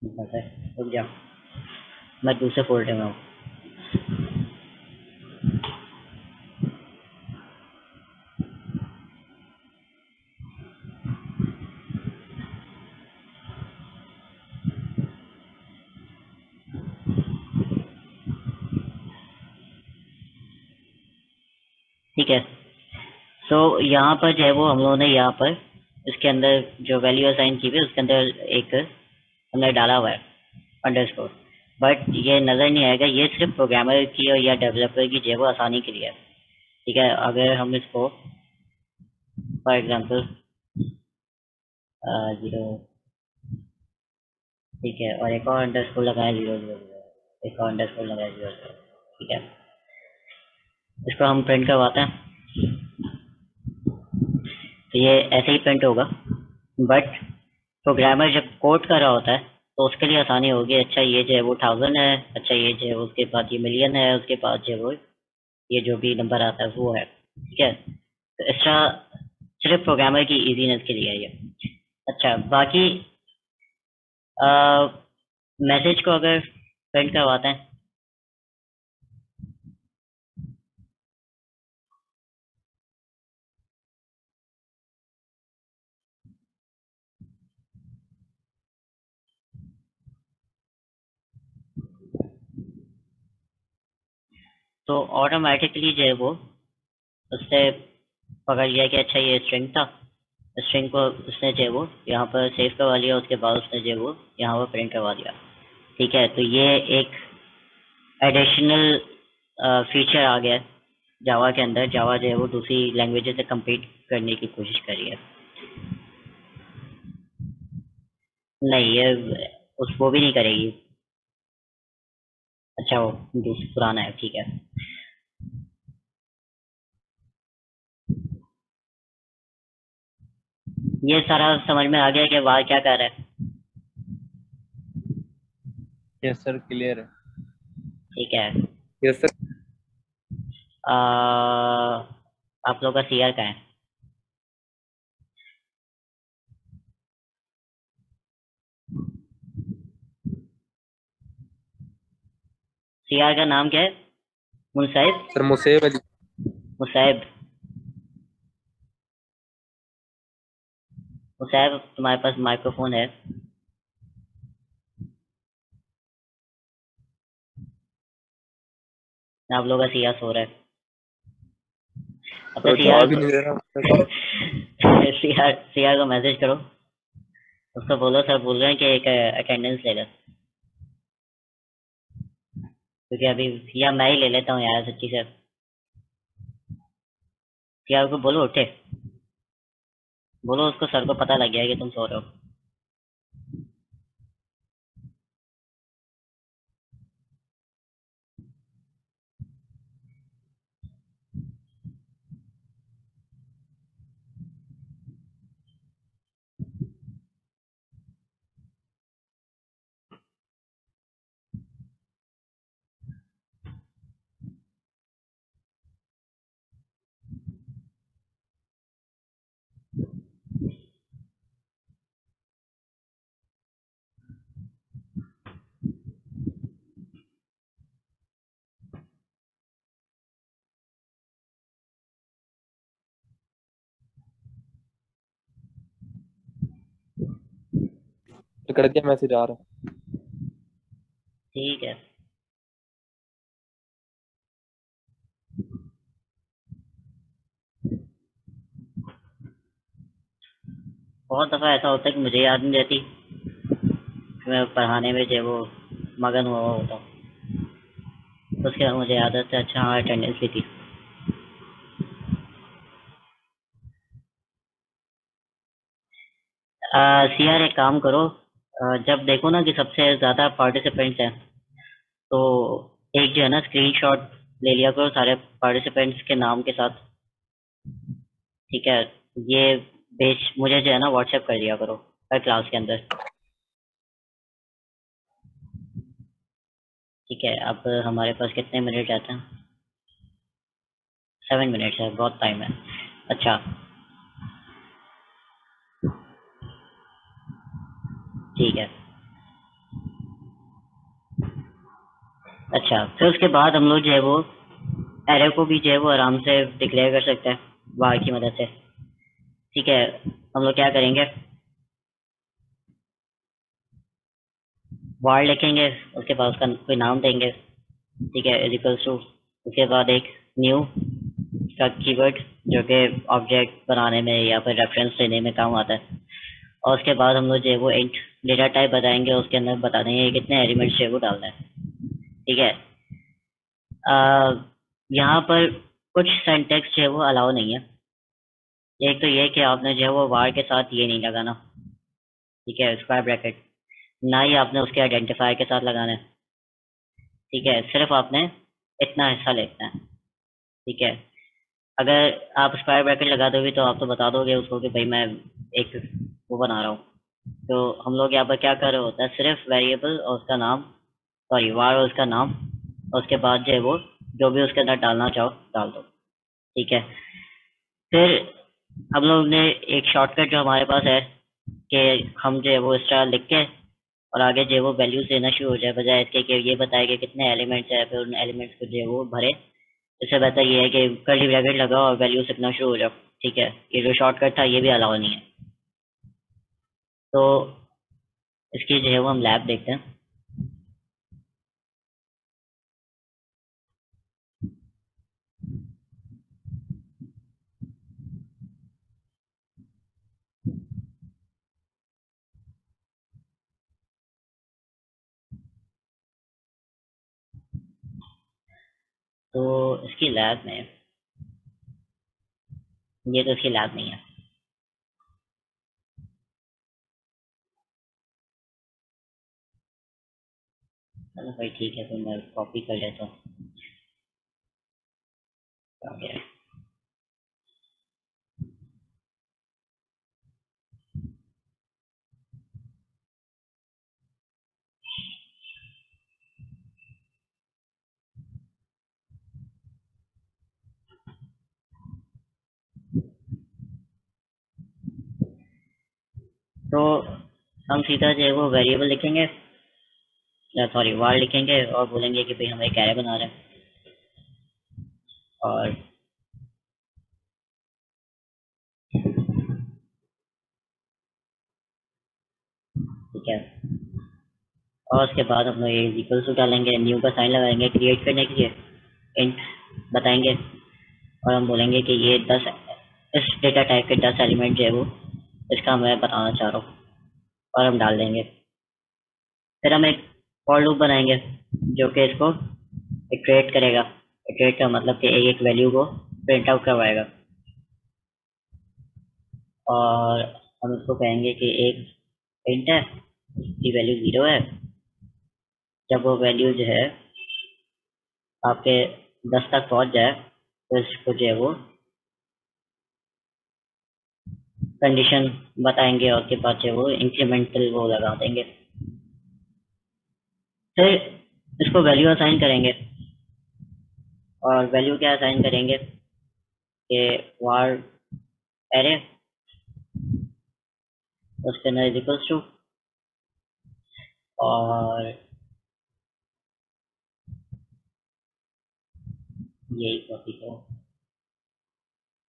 बस है, रुक जा, मैं दूसरे फोल्डर में हूँ। ठीक है, तो यहाँ पर जो है वो हम लोगों ने यहाँ पर इसके अंदर जो वैल्यू असाइन की हुई है उसके अंदर एक हमने डाला हुआ है अंडरस्कोर, बट ये नज़र नहीं आएगा। ये सिर्फ प्रोग्रामर की और या डेवलपर की जो है वो आसानी के लिए है। ठीक है, अगर हम इसको फॉर एग्जांपल 0, ठीक है, और एक और अंडरस्कोर लगाएं 0, एक और अंडरस्कोर लगाएं 0, ठीक है, इसको हम प्रिंट करवाते हैं। तो ये ऐसे ही प्रिंट होगा, बट प्रोग्रामर जब कोड कर रहा होता है तो उसके लिए आसानी होगी। अच्छा ये जो है वो 1000 है, अच्छा ये जो है उसके बाद ये मिलियन है, उसके बाद जो है वो ये जो भी नंबर आता है वो है, ठीक है। तो इस तरह सिर्फ प्रोग्रामर की इजीनेस के लिए है ये। अच्छा, बाकी मैसेज को अगर प्रिंट करवाते हैं, तो ऑटोमेटिकली जो है वो उससे पकड़ लिया कि अच्छा ये स्ट्रिंग था, स्ट्रिंग को उसने जो है वो यहाँ पर सेव करवा लिया, उसके बाद उसने जो है वो यहाँ पर प्रिंट करवा दिया, ठीक है। तो ये एक एडिशनल फीचर आ गया जावा के अंदर। जावा जो है वो दूसरी लैंग्वेजेस से compete करने की कोशिश कर रही है। नहीं, ये उस वो भी नहीं करेगी। अच्छा, वो पुराना है, ठीक है। ये सारा समझ में आ गया कि वाह क्या कर रहा है। यस सर, क्लियर है। ठीक है। Yes sir. आ, आप लोग का सीआर का है? सीआर का नाम क्या है? मुनसाइब? सर मुसेब अली। मुसैब? मुसैब, तुम्हारे पास माइक्रोफोन है? आप लोग का सीआर सो रहा है। अपने सीआर जवाब ही नहीं दे रहा। सीआर को मैसेज करो, उसको बोलो सर बोल रहे हैं कि एक अटेंडेंस ले लो, क्योंकि अभी या मैं ही ले लेता हूँ यार सच्ची सर। सीआर को बोलो उठे, बोलो उसको सर को पता लग गया कि तुम सो रहे हो। कर दिया मैसेज आ रहा है। ठीक है। बहुत दफा ऐसा होता है कि मुझे याद नहीं रहती, मैं पढ़ाने में जो वो मगन हुआ होता हूँ, तो उसके बाद मुझे आदत है अच्छा हाँ अटेंडेंस ली थी। सीआर एक काम करो, जब देखो ना कि सबसे ज्यादा पार्टिसिपेंट्स हैं, तो एक जो है ना स्क्रीनशॉट ले लिया करो सारे पार्टिसिपेंट्स के नाम के साथ, ठीक है। ये भेज मुझे जो है ना व्हाट्सएप कर दिया करो हर क्लास के अंदर, ठीक है। अब हमारे पास कितने मिनट रहते हैं? 7 मिनट्स है, बहुत टाइम है। अच्छा, ठीक है। अच्छा, फिर उसके बाद हम लोग जो है वो एरे को भी जो है वो आराम से डिक्लेयर कर सकते हैं var की मदद से, ठीक है। हम लोग क्या करेंगे, var लिखेंगे, उसके बाद उसका कोई नाम देंगे, ठीक है, इज इक्वल्स टू, उसके बाद एक न्यू का कीवर्ड जो कि ऑब्जेक्ट बनाने में या फिर रेफरेंस लेने में काम आता है, और उसके बाद हम लोग जो है वो इंट डेटा टाइप बताएंगे, उसके अंदर बता देंगे कितने एलिमेंट्स जो है वो डालना है, ठीक है। यहाँ पर कुछ सिंटैक्स जो है वो अलाउ नहीं है। एक तो ये कि आपने जो है वो वार के साथ ये नहीं लगाना, ठीक है, स्क्वायर ब्रैकेट, ना ही आपने उसके आइडेंटिफायर के साथ लगाना है, ठीक है, सिर्फ आपने इतना हिस्सा लेना है, ठीक है। अगर आप स्क्वायर ब्रैकेट लगा दोगे तो आप तो बता दोगे उसको कि भाई मैं एक वो बना रहा हूँ। तो हम लोग यहाँ पर क्या कर रहे होता है, सिर्फ वेरिएबल और उसका नाम, सॉरी वार और उसका नाम, और उसके बाद जो है वो जो भी उसके अंदर डालना चाहो डाल दो, ठीक है। फिर हम लोग ने एक शॉर्टकट जो हमारे पास है कि हम जो है वो स्टार लिख के और आगे जो है वो वैल्यूज देना शुरू हो जाए, बजाय इसके कि ये बताए कि कितने एलिमेंट्स है, फिर उन एलिमेंट्स को जो है वो भरे। इससे बेहतर ये है कि कर्ली ब्रैकेट लगाओ और वैल्यू लिखना शुरू हो जाओ, ठीक है। ये जो शॉर्टकट था ये भी अलाउ नहीं है। तो इसकी जो है वो हम लैब देखते हैं। तो इसकी लैब में, ये तो इसकी लैब नहीं है। चलो भाई ठीक है, फिर मैं कॉपी कर लेता हूँ। ओके। तो हम सीधा जो है वो वेरिएबल लिखेंगे, या सॉरी वार लिखेंगे, और बोलेंगे कि भाई हम एक एरे बना रहे हैं। और ठीक है, और उसके बाद हम लोग ये इक्वल टू डालेंगे, न्यू का साइन लगाएंगे क्रिएट करने के लिए, इंट बताएंगे, और हम बोलेंगे कि ये 10, इस डेटा टाइप के 10 एलिमेंट जो है वो इसका मैं बताना चाह रहा हूँ, और हम डाल देंगे। फिर हम एक फॉर लूप बनाएंगे जो कि इसको इटरेट करेगा। इटरेट का मतलब कि एक वैल्यू को प्रिंट आउट करवाएगा, और हम इसको कहेंगे कि एक इंट है, उसकी वैल्यू 0 है। जब वो वैल्यू जो है आपके 10 तक पहुंच जाए तो इसको जो है वो कंडीशन बताएंगे, और उसके बाद जो है वो इंक्रीमेंटल वो लगा देंगे। फिर इसको वैल्यू असाइन करेंगे, और वैल्यू क्या असाइन करेंगे कि वार एरे, उसके अंदर इज इक्वल्स टू, और यही कॉपी को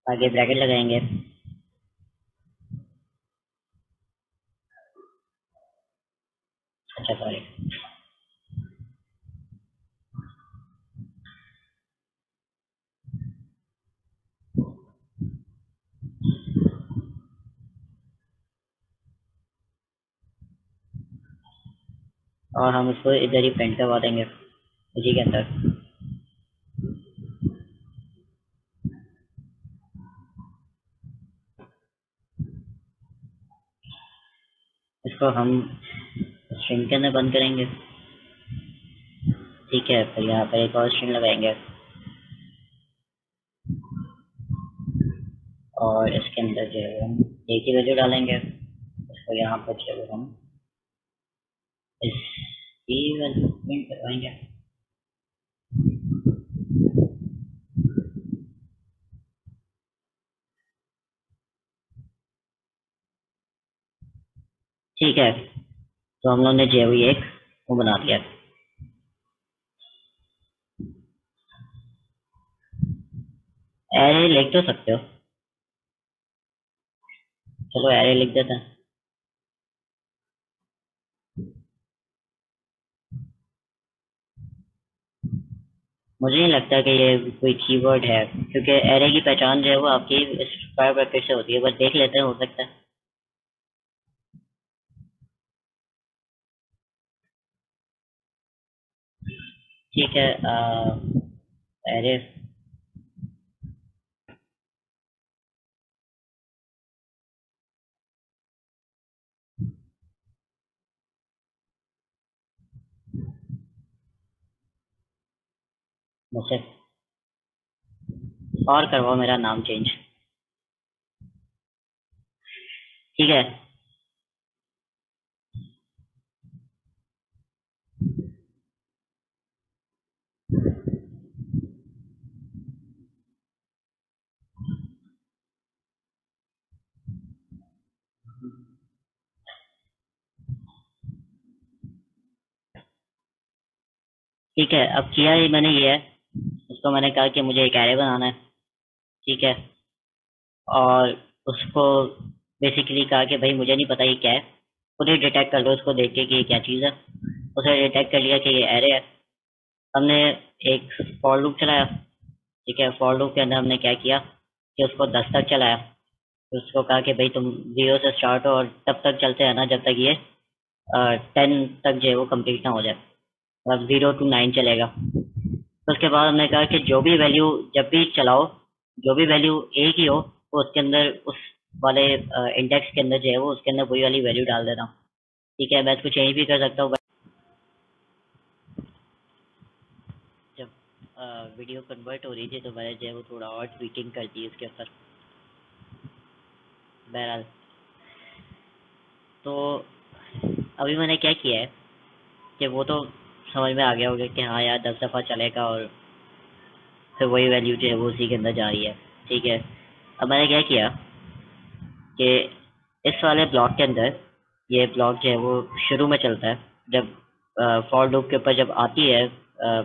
आगे ब्रैकेट लगाएंगे। अच्छा सॉरी, और हम इसको इधर ही प्रिंट करवा देंगे इसी के अंदर। इसको हम स्ट्रिंग के अंदर बंद करेंगे, ठीक है। फिर यहाँ पर एक और स्ट्रिंग लगाएंगे, और इसके अंदर जो है हम एक ही वैल्यू डालेंगे। इसको यहाँ पर जो है हम इसकी वैल्यू प्रिंट करवाएंगे। ठीक है, तो हम लोग ने जो है वो ये एक वो बना दिया। एरे लिख तो सकते हो, चलो एरे लिख देते हैं। मुझे नहीं लगता कि ये कोई कीवर्ड है, क्योंकि एरे की पहचान जो है वो आपकी स्क्वायर ब्रैकेट से होती है। बस देख लेते हैं, हो सकता है। ठीक है, एरे मुझसे और करवाओ मेरा नाम चेंज। ठीक है, ठीक है। अब किया ही मैंने ये है, उसको मैंने कहा कि मुझे एक एरे बनाना है। ठीक है, और उसको बेसिकली कहा कि भाई मुझे नहीं पता ये क्या है, खुद ही डिटेक्ट कर लो उसको देख के कि ये क्या चीज़ है। उसने डिटेक्ट कर लिया कि ये एरे है। हमने एक फॉर लूप चलाया। ठीक है, फॉर लूप के अंदर हमने क्या किया कि उसको 10 तक चलाया। फिर उसको कहा कि भाई तुम 0 से स्टार्ट हो और तब तक चलते रहना जब तक ये 10 तक जो है वो कंप्लीट ना हो जाए। मतलब 0 to 9 चलेगा। तो उसके बाद हमने कहा कि जो भी वैल्यू जब भी चलाओ, जो भी वैल्यू एक ही हो तो उसके अंदर उस वाले इंडेक्स के अंदर जो है वो उसके अंदर वही वाली वैल्यू डाल देना। ठीक है, मैं इसको चेंज भी कर सकता हूँ जब वीडियो कन्वर्ट हो रही थी तो मैंने जो है वो थोड़ा और ट्वीकिंग कर दी उसके ऊपर। बहरहाल, तो अभी मैंने क्या किया है कि वो तो समझ में आ गया होगा कि हाँ यार 10 दफ़ा चलेगा और फिर वही वैल्यू जो है वो उसी के अंदर जा रही है। ठीक है, अब मैंने क्या किया कि इस वाले ब्लॉक के अंदर ये ब्लॉक जो है वो शुरू में चलता है जब फॉर लूप के ऊपर जब आती है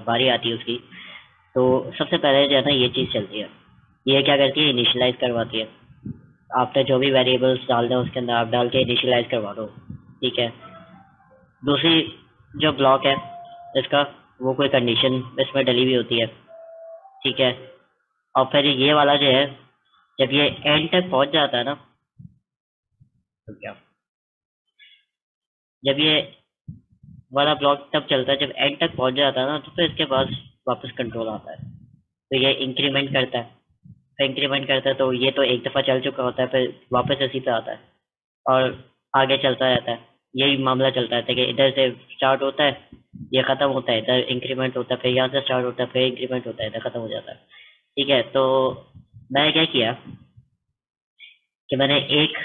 बारी आती है उसकी, तो सबसे पहले जो है ना ये चीज़ चलती है। ये क्या करती है, इनिशियलाइज करवाती है। आपने जो भी वेरिएबल्स डाल दें उसके अंदर आप डाल के इनिशियलाइज करवा दो। ठीक है, दूसरी जो ब्लॉक है इसका, वो कोई कंडीशन इसमें डली हुई होती है। ठीक है, और फिर ये वाला जो है जब ये एंड तक पहुंच जाता है ना, तो क्या, जब ये वाला ब्लॉक तब चलता है जब एंड तक पहुंच जाता है ना, तो फिर इसके बाद वापस कंट्रोल आता है। तो ये इंक्रीमेंट करता है, फिर इंक्रीमेंट करता है, तो ये तो एक दफ़ा चल चुका होता है फिर वापस इसी पे आता है और आगे चलता रहता है। यही मामला चलता रहता है कि इधर से स्टार्ट होता है, ये ख़त्म होता है, इधर इंक्रीमेंट होता है, फिर यहाँ से स्टार्ट होता है, फिर इंक्रीमेंट होता है, इधर ख़त्म हो जाता है। ठीक है, तो मैंने क्या किया कि मैंने एक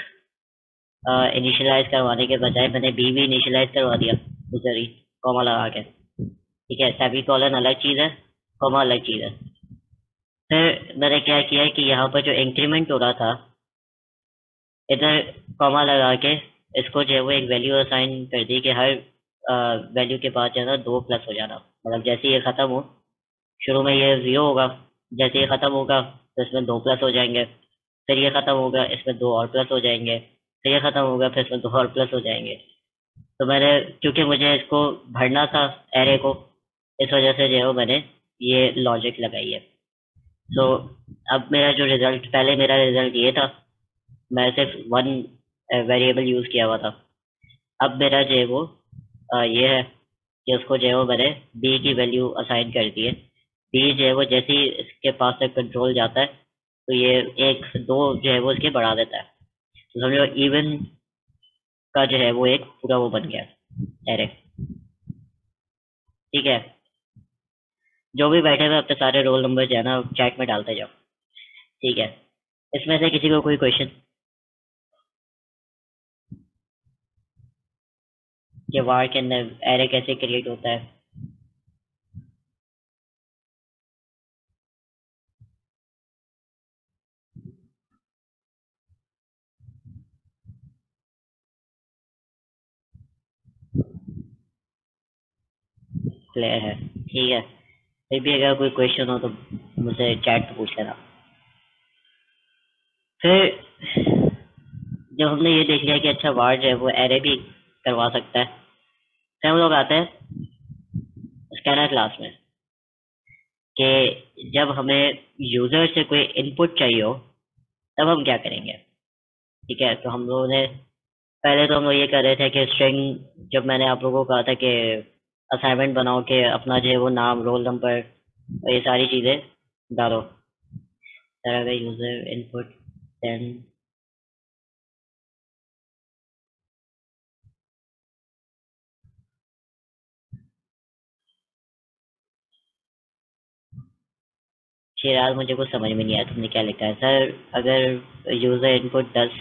इनिशियलाइज करवाने के बजाय मैंने बी भी इनिशियलाइज करवा दिया उधर ही, कॉमा लगा के। ठीक है, सेमी कॉलन अलग चीज़ है, कॉमा अलग चीज़ है। फिर मैंने क्या किया कि यहाँ पर जो इंक्रीमेंट हो रहा था, इधर कॉमा लगा के इसको जो है वो एक वैल्यू असाइन कर दी कि हर वैल्यू के बाद जो है ना 2 प्लस हो जाना। मतलब जैसे ये ख़त्म हो, शुरू में ये 0 होगा, जैसे ये ख़त्म होगा तो इसमें 2 प्लस हो जाएंगे, फिर ये ख़त्म होगा इसमें 2 और प्लस हो जाएंगे, फिर ये ख़त्म होगा फिर इसमें 2 और प्लस हो जाएंगे। तो मैंने, क्योंकि मुझे इसको भरना था एरे को, इस वजह से जो है वो मैंने ये लॉजिक लगाई है। तो अब मेरा जो रिजल्ट, पहले मेरा रिजल्ट ये था, मैं सिर्फ वन वेरिएबल यूज़ किया हुआ था। अब मेरा जो है वो ये है कि उसको जो है वो मैंने बी की वैल्यू असाइन कर दी है। बी जो है वो जैसे ही इसके पास से कंट्रोल जाता है तो ये एक दो जो है वो इसके बढ़ा देता है। तो समझो इवन का जो है वो एक पूरा वो बन गया एरे। ठीक है, जो भी बैठे हुए अपने सारे रोल नंबर जो है ना चैट में डालते जाओ। ठीक है, इसमें से किसी को कोई क्वेश्चन कि वार के अंदर एरे कैसे क्रिएट होता है? क्लियर है? ठीक है, फिर भी अगर कोई क्वेश्चन हो तो मुझसे चैट पे पूछ लेना। फिर जब हमने ये देख लिया कि अच्छा वार जो है वो एरे भी करवा सकता है, फिर हम लोग आते हैं स्कैनर क्लास में कि जब हमें यूजर से कोई इनपुट चाहिए हो तब हम क्या करेंगे। ठीक है, तो हम लोगों ने पहले तो हम लोग ये कर रहे थे कि स्ट्रिंग, जब मैंने आप लोगों को कहा था कि असाइनमेंट बनाओ के अपना जो है वो नाम, रोल नंबर और ये सारी चीज़ें डालो, तरह का यूजर इनपुट, देन चिराग मुझे कुछ समझ में नहीं आया तुमने क्या लिखा है सर। अगर यूजर इनपुट 10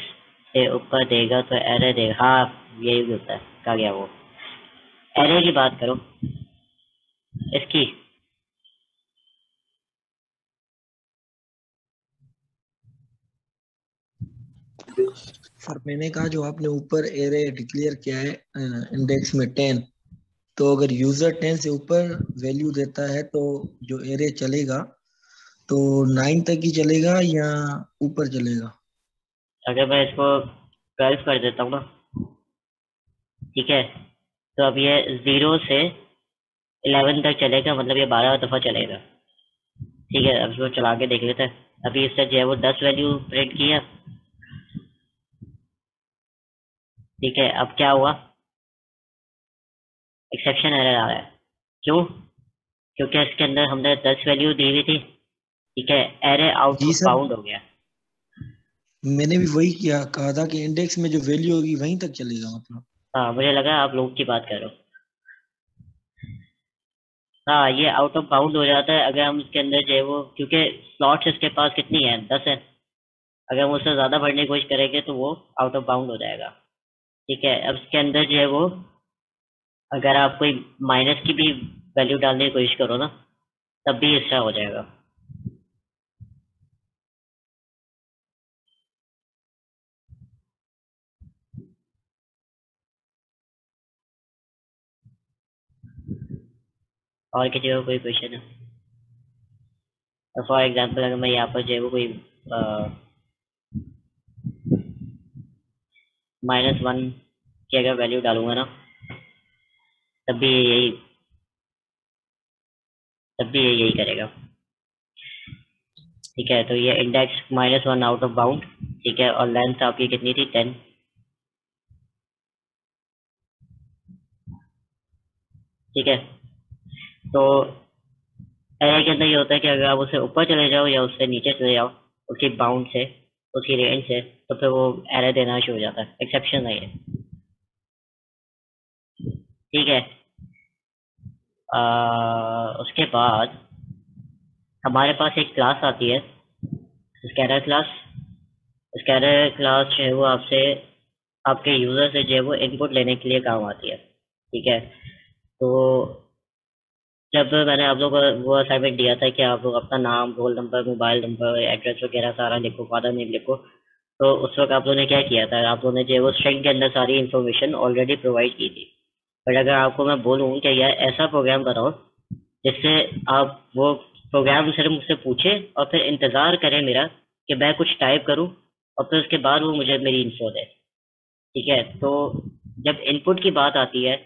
से ऊपर देगा तो एरर देगा। हाँ यही होता है। कहा गया वो एरर की बात करो इसकी। सर मैंने कहा जो आपने ऊपर एरे डिक्लेयर किया है इंडेक्स में 10, तो अगर यूजर 10 से ऊपर वैल्यू देता है तो जो एरे चलेगा तो 9 तक ही चलेगा या ऊपर चलेगा? अगर मैं इसको 12 कर देता हूँ ना, ठीक है, तो अब ये 0 से 11 तक चलेगा, मतलब ये 12 दफा चलेगा। ठीक है, अब इसको चला के देख लेते हैं। अभी इससे जो है वो 10 वैल्यू प्रिंट किया। ठीक है, अब क्या हुआ, एक्सेप्शन एरर आ रहा है। क्यों? क्योंकि इसके अंदर हमने 10 वैल्यू दी हुई थी। ठीक है, एरर आउट जी ऑफ सर, बाउंड हो गया। मैंने भी वही किया, कहा था कि इंडेक्स में जो वैल्यू होगी वहीं तक चलेगा मतलब। हाँ मुझे लगा आप लोग की बात कर रहे हो। हाँ ये आउट ऑफ बाउंड हो जाता है अगर हम इसके अंदर जो है वो, क्योंकि स्लॉट्स इसके पास कितनी है, 10 है। अगर हम उससे ज्यादा भरने की कोशिश करेंगे तो वो आउट ऑफ बाउंड हो जाएगा। ठीक है, अब इसके अंदर जो है वो अगर आप कोई माइनस की भी वैल्यू डालने की कोशिश करो ना, तब भी इसका हो जाएगा। और किसी का कोई क्वेश्चन है? फॉर एग्जाम्पल अगर मैं यहाँ पर जो है वो कोई -1 की अगर वैल्यू डालूंगा ना, तब भी यही यही करेगा। ठीक है, तो ये इंडेक्स -1 आउट ऑफ बाउंड। ठीक है, और लेंथ आपकी कितनी थी, 10। ठीक है, तो एरे के अंदर ये होता है कि अगर आप उससे ऊपर चले जाओ या उससे नीचे चले जाओ, उसकी बाउंड से, उसकी रेंज से, तो फिर वो एरे देना शुरू हो जाता है। एक्सेप्शन है ये। ठीक है, उसके बाद हमारे पास एक क्लास आती है, स्कैनर क्लास। स्कैनर क्लास जो है वो आपसे, आपके यूजर से जो है वो इनपुट लेने के लिए काम आती है। ठीक है, तो जब मैंने आप लोगों को वो असाइनमेंट दिया था कि आप लोग अपना नाम, roll number, mobile number, address वगैरह सारा लिखो, फादर नेम लिखो, तो उस वक्त आप लोगों ने क्या किया था, आप लोगों ने जो है वो स्ट्रिंग के अंदर सारी इन्फॉर्मेशन ऑलरेडी प्रोवाइड की थी। बट अगर आपको मैं बोलूँ कि यार ऐसा प्रोग्राम बनाओ जिससे आप वो प्रोग्राम सिर्फ मुझसे पूछे और फिर इंतजार करें मेरा कि मैं कुछ टाइप करूं और फिर उसके बाद वो मुझे मेरी इन्फो दे। ठीक है, तो जब इनपुट की बात आती है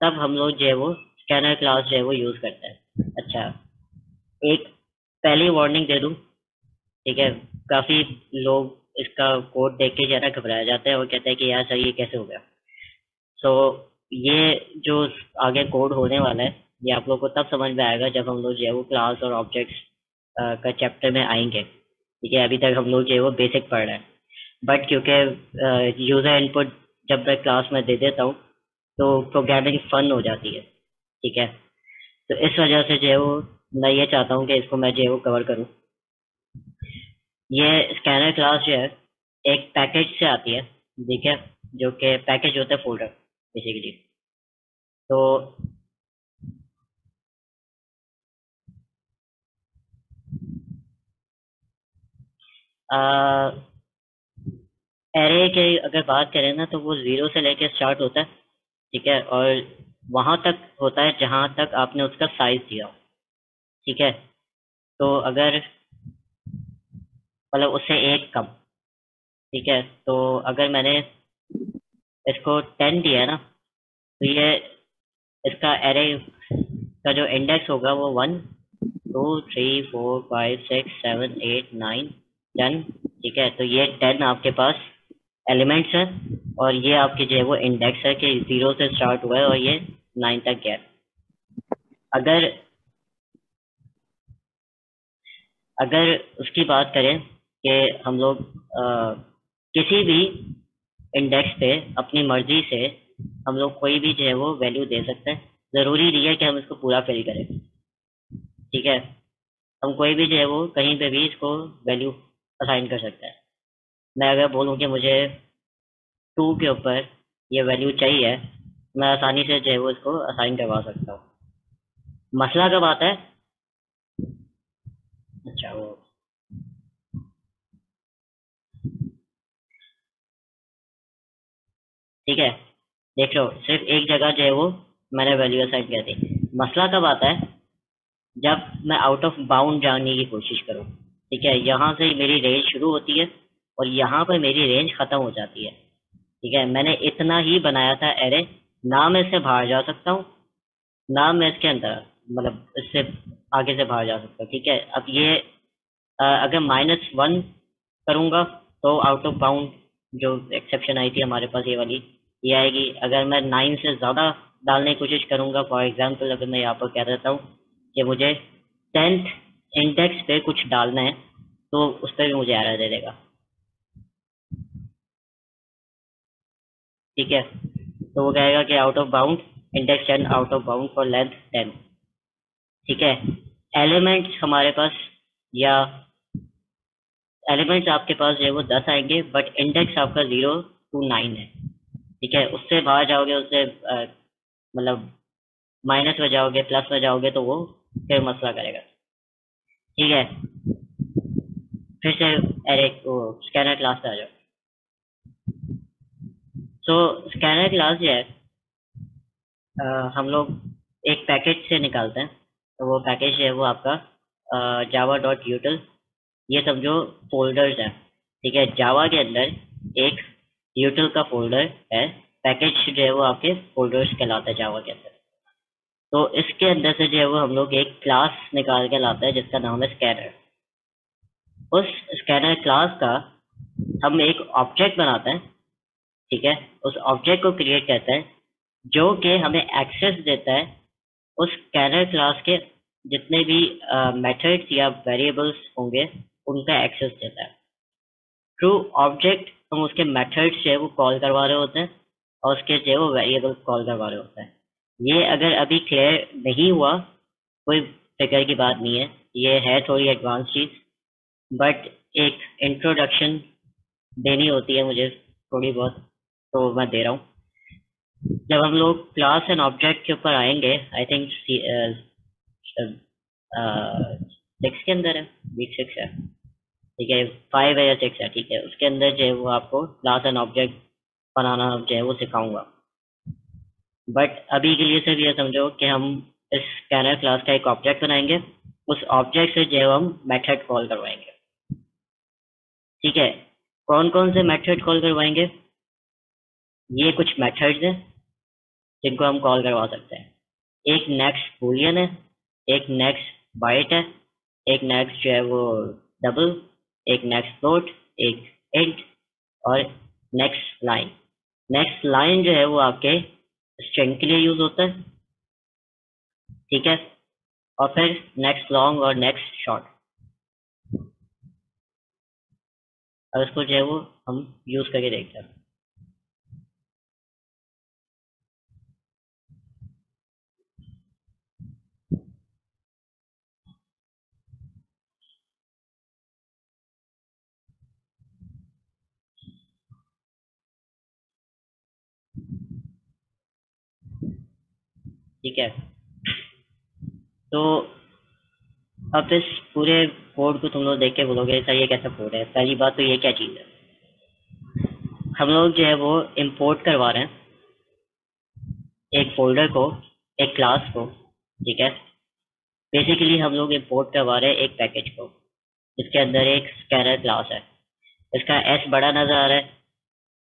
तब हम लोग जो है वो स्कैनर क्लास जो है वो यूज करते हैं। अच्छा, एक पहली वार्निंग दे दूं। ठीक है, काफी लोग इसका कोड देख के जरा घबरा जाते हैं और कहते हैं कि यार सर ये कैसे हो गया। सो ये जो आगे कोड होने वाला है, ये आप लोग को तब समझ में आएगा जब हम लोग जो है वो क्लास और ऑब्जेक्ट्स का चैप्टर में आएंगे। ठीक है, अभी तक हम लोग जो है वो बेसिक पढ़ रहे हैं। बट क्योंकि यूजर इनपुट जब मैं क्लास में दे देता हूँ तो प्रोग्रामिंग फन हो जाती है। ठीक है, तो इस वजह से जो है वो मैं ये चाहता हूँ कि इसको मैं जो है वो कवर करूँ। ये स्कैनर क्लास जो है एक पैकेज से आती है। ठीक है, जो कि पैकेज होता है फोल्डर बेसिकली। तो एरे के अगर बात करें ना तो वो 0 से लेके स्टार्ट होता है। ठीक है, और वहां तक होता है जहां तक आपने उसका साइज दिया हो। ठीक है, तो अगर मतलब उससे एक कम। ठीक है, तो अगर मैंने इसको 10 दिया है ना, तो ये इसका एरे का जो इंडेक्स होगा वो 1 2 3 4 5 6 7 8 9 10। ठीक है, तो ये 10 आपके पास एलिमेंट्स है और ये आपके जो है वो इंडेक्स है कि 0 से स्टार्ट हुआ है और ये 9 तक गया। अगर अगर उसकी बात करें कि हम लोग किसी भी इंडेक्स पे अपनी मर्जी से हम लोग कोई भी जो है वो वैल्यू दे सकते हैं। जरूरी नहीं है कि हम इसको पूरा फिल करें। ठीक है, हम कोई भी जो है वो कहीं पे भी इसको वैल्यू असाइन कर सकते हैं। मैं अगर बोलूँ कि मुझे 2 के ऊपर ये वैल्यू चाहिए, मैं आसानी से जो है वो इसको असाइन करवा सकता हूँ। मसला कब आता है? अच्छा, वो ठीक है, देख लो सिर्फ एक जगह जो है वो मैंने वैल्यू असाइन कर दी। मसला कब आता है? जब मैं आउट ऑफ बाउंड जाने की कोशिश करूँ। ठीक है, यहाँ से मेरी रेंज शुरू होती है और यहाँ पर मेरी रेंज खत्म हो जाती है। ठीक है, मैंने इतना ही बनाया था एरे, ना मैं इससे बाहर जा सकता हूँ, ना मैं इसके अंदर मतलब इससे आगे से बाहर जा सकता हूँ। ठीक है, अब ये अगर -1 करूँगा तो आउट ऑफ बाउंड जो एक्सेप्शन आई थी हमारे पास, ये वाली ये आएगी। अगर मैं 9 से ज़्यादा डालने की कोशिश करूँगा, फॉर एग्जांपल अगर मैं यहाँ पर कह देता हूँ कि मुझे 10th इंडेक्स पे कुछ डालना है, तो उस पर भी मुझे एरर दे देगा। ठीक है, तो वो कहेगा कि out of bound index 10 out of bound for length 10। ठीक है, एलिमेंट्स हमारे पास या एलिमेंट्स आपके पास जो है वो 10 आएंगे, बट इंडेक्स आपका 0 to 9 है। ठीक है, उससे बाहर जाओगे, उससे मतलब माइनस में जाओगे, प्लस में जाओगे, तो वो फिर मसला करेगा। ठीक है, फिर से एरे को स्कैनर क्लास पे आ जाओ। तो स्कैनर क्लास जो है हम लोग एक पैकेज से निकालते हैं। तो वो पैकेज है वो आपका java.util, ये समझो फोल्डर्स है। ठीक है, जावा के अंदर एक यूटिल का फोल्डर है, पैकेज जो है वो आपके फोल्डर्स कहलाता है जावा के अंदर। तो इसके अंदर से जो है वो हम लोग एक क्लास निकाल के लाते हैं जिसका नाम है स्कैनर। उस स्कैनर क्लास का हम एक ऑब्जेक्ट बनाते हैं। ठीक है, उस ऑब्जेक्ट को क्रिएट करते हैं जो कि हमें एक्सेस देता है उस स्कैनर क्लास के जितने भी मेथड्स या वेरिएबल्स होंगे उनका एक्सेस देता है। थ्रू ऑब्जेक्ट हम उसके मेथड्स जो है वो कॉल करवा रहे होते हैं और उसके जो है वो वेरिएबल्स कॉल करवा रहे होते हैं। ये अगर अभी क्लियर नहीं हुआ, कोई फिक्र की बात नहीं है, ये है थोड़ी एडवांस चीज़, बट एक इंट्रोडक्शन देनी होती है मुझे थोड़ी बहुत, तो मैं दे रहा हूँ। जब हम लोग क्लास एंड ऑब्जेक्ट के ऊपर आएंगे, आई थिंक 6 के अंदर है, वीक 6 है। ठीक है, 5 है या 6 है। ठीक है, उसके अंदर जो है वो आपको क्लास एंड ऑब्जेक्ट बनाना जो है वो सिखाऊंगा। बट अभी के लिए सिर्फ ये समझो कि हम इस स्कैनर क्लास का एक ऑब्जेक्ट बनाएंगे, उस ऑब्जेक्ट से जो है हम मेथड कॉल करवाएंगे। ठीक है, कौन कौन से मेथड कॉल करवाएंगे? ये कुछ मेथड्स हैं जिनको हम कॉल करवा सकते हैं। एक नेक्स्ट बूलियन है, एक नेक्स्ट बाइट है, एक नेक्स्ट जो है वो डबल, एक नेक्स्ट फ्लोट, एक इंट और नेक्स्ट लाइन। नेक्स्ट लाइन जो है वो आपके स्ट्रिंग के लिए यूज होता है। ठीक है, और फिर नेक्स्ट लॉन्ग और नेक्स्ट शॉर्ट। अब इसको जो है वो हम यूज करके देखते हैं। ठीक है, तो अब इस पूरे कोड को तुम लोग देख के बोलोगे सर ये कैसा कोड है। पहली बात तो ये क्या चीज़ है, हम लोग जो है वो इंपोर्ट करवा रहे हैं एक फोल्डर को, एक क्लास को। ठीक है, बेसिकली हम लोग इंपोर्ट करवा रहे हैं एक पैकेज को जिसके अंदर एक स्कैनर क्लास है। इसका एस बड़ा नजर आ रहा है,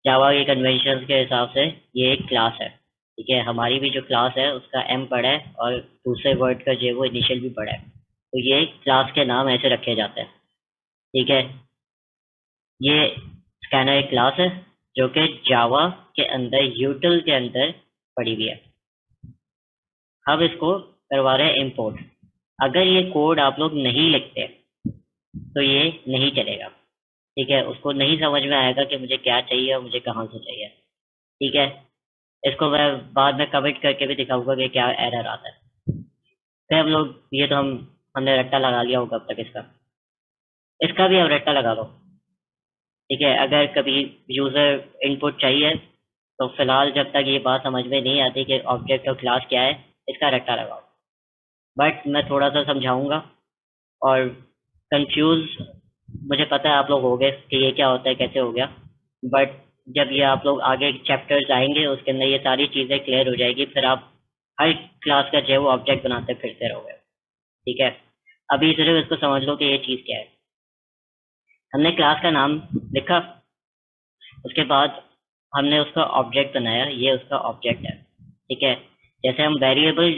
जावा के कन्वेंशन के हिसाब से ये एक क्लास है। ठीक है, हमारी भी जो क्लास है उसका एम बड़ा है और दूसरे वर्ड का जो है वो इनिशियल भी बड़ा है, तो ये क्लास के नाम ऐसे रखे जाते हैं। ठीक है, ये स्कैनर एक क्लास है जो कि जावा के अंदर यूटिल के अंदर पड़ी हुई है। हम इसको करवा रहे हैं इंपोर्ट। अगर ये कोड आप लोग नहीं लिखते तो ये नहीं चलेगा। ठीक है, उसको नहीं समझ में आएगा कि मुझे क्या चाहिए और मुझे कहाँ से चाहिए। ठीक है, इसको मैं बाद में कमेंट करके भी दिखाऊंगा कि क्या एरर आता है। फिर हम लोग ये तो हमने रट्टा लगा लिया होगा अब तक इसका। इसका भी अब रट्टा लगा लो, ठीक है। अगर कभी यूजर इनपुट चाहिए तो फिलहाल जब तक ये बात समझ में नहीं आती कि ऑब्जेक्ट और क्लास क्या है, इसका रट्टा लगाओ। बट मैं थोड़ा सा समझाऊंगा, और कंफ्यूज मुझे पता है आप लोग हो गए कि ये क्या होता है, कैसे हो गया। बट जब ये आप लोग आगे चैप्टर्स आएंगे उसके अंदर ये सारी चीज़ें क्लियर हो जाएगी, फिर आप हर क्लास का जो है वो ऑब्जेक्ट बनाते फिरते रहोगे, ठीक है। अभी सिर्फ इसको समझ लो कि ये चीज़ क्या है। हमने क्लास का नाम लिखा, उसके बाद हमने उसका ऑब्जेक्ट बनाया, ये उसका ऑब्जेक्ट है, ठीक है। जैसे हम वेरिएबल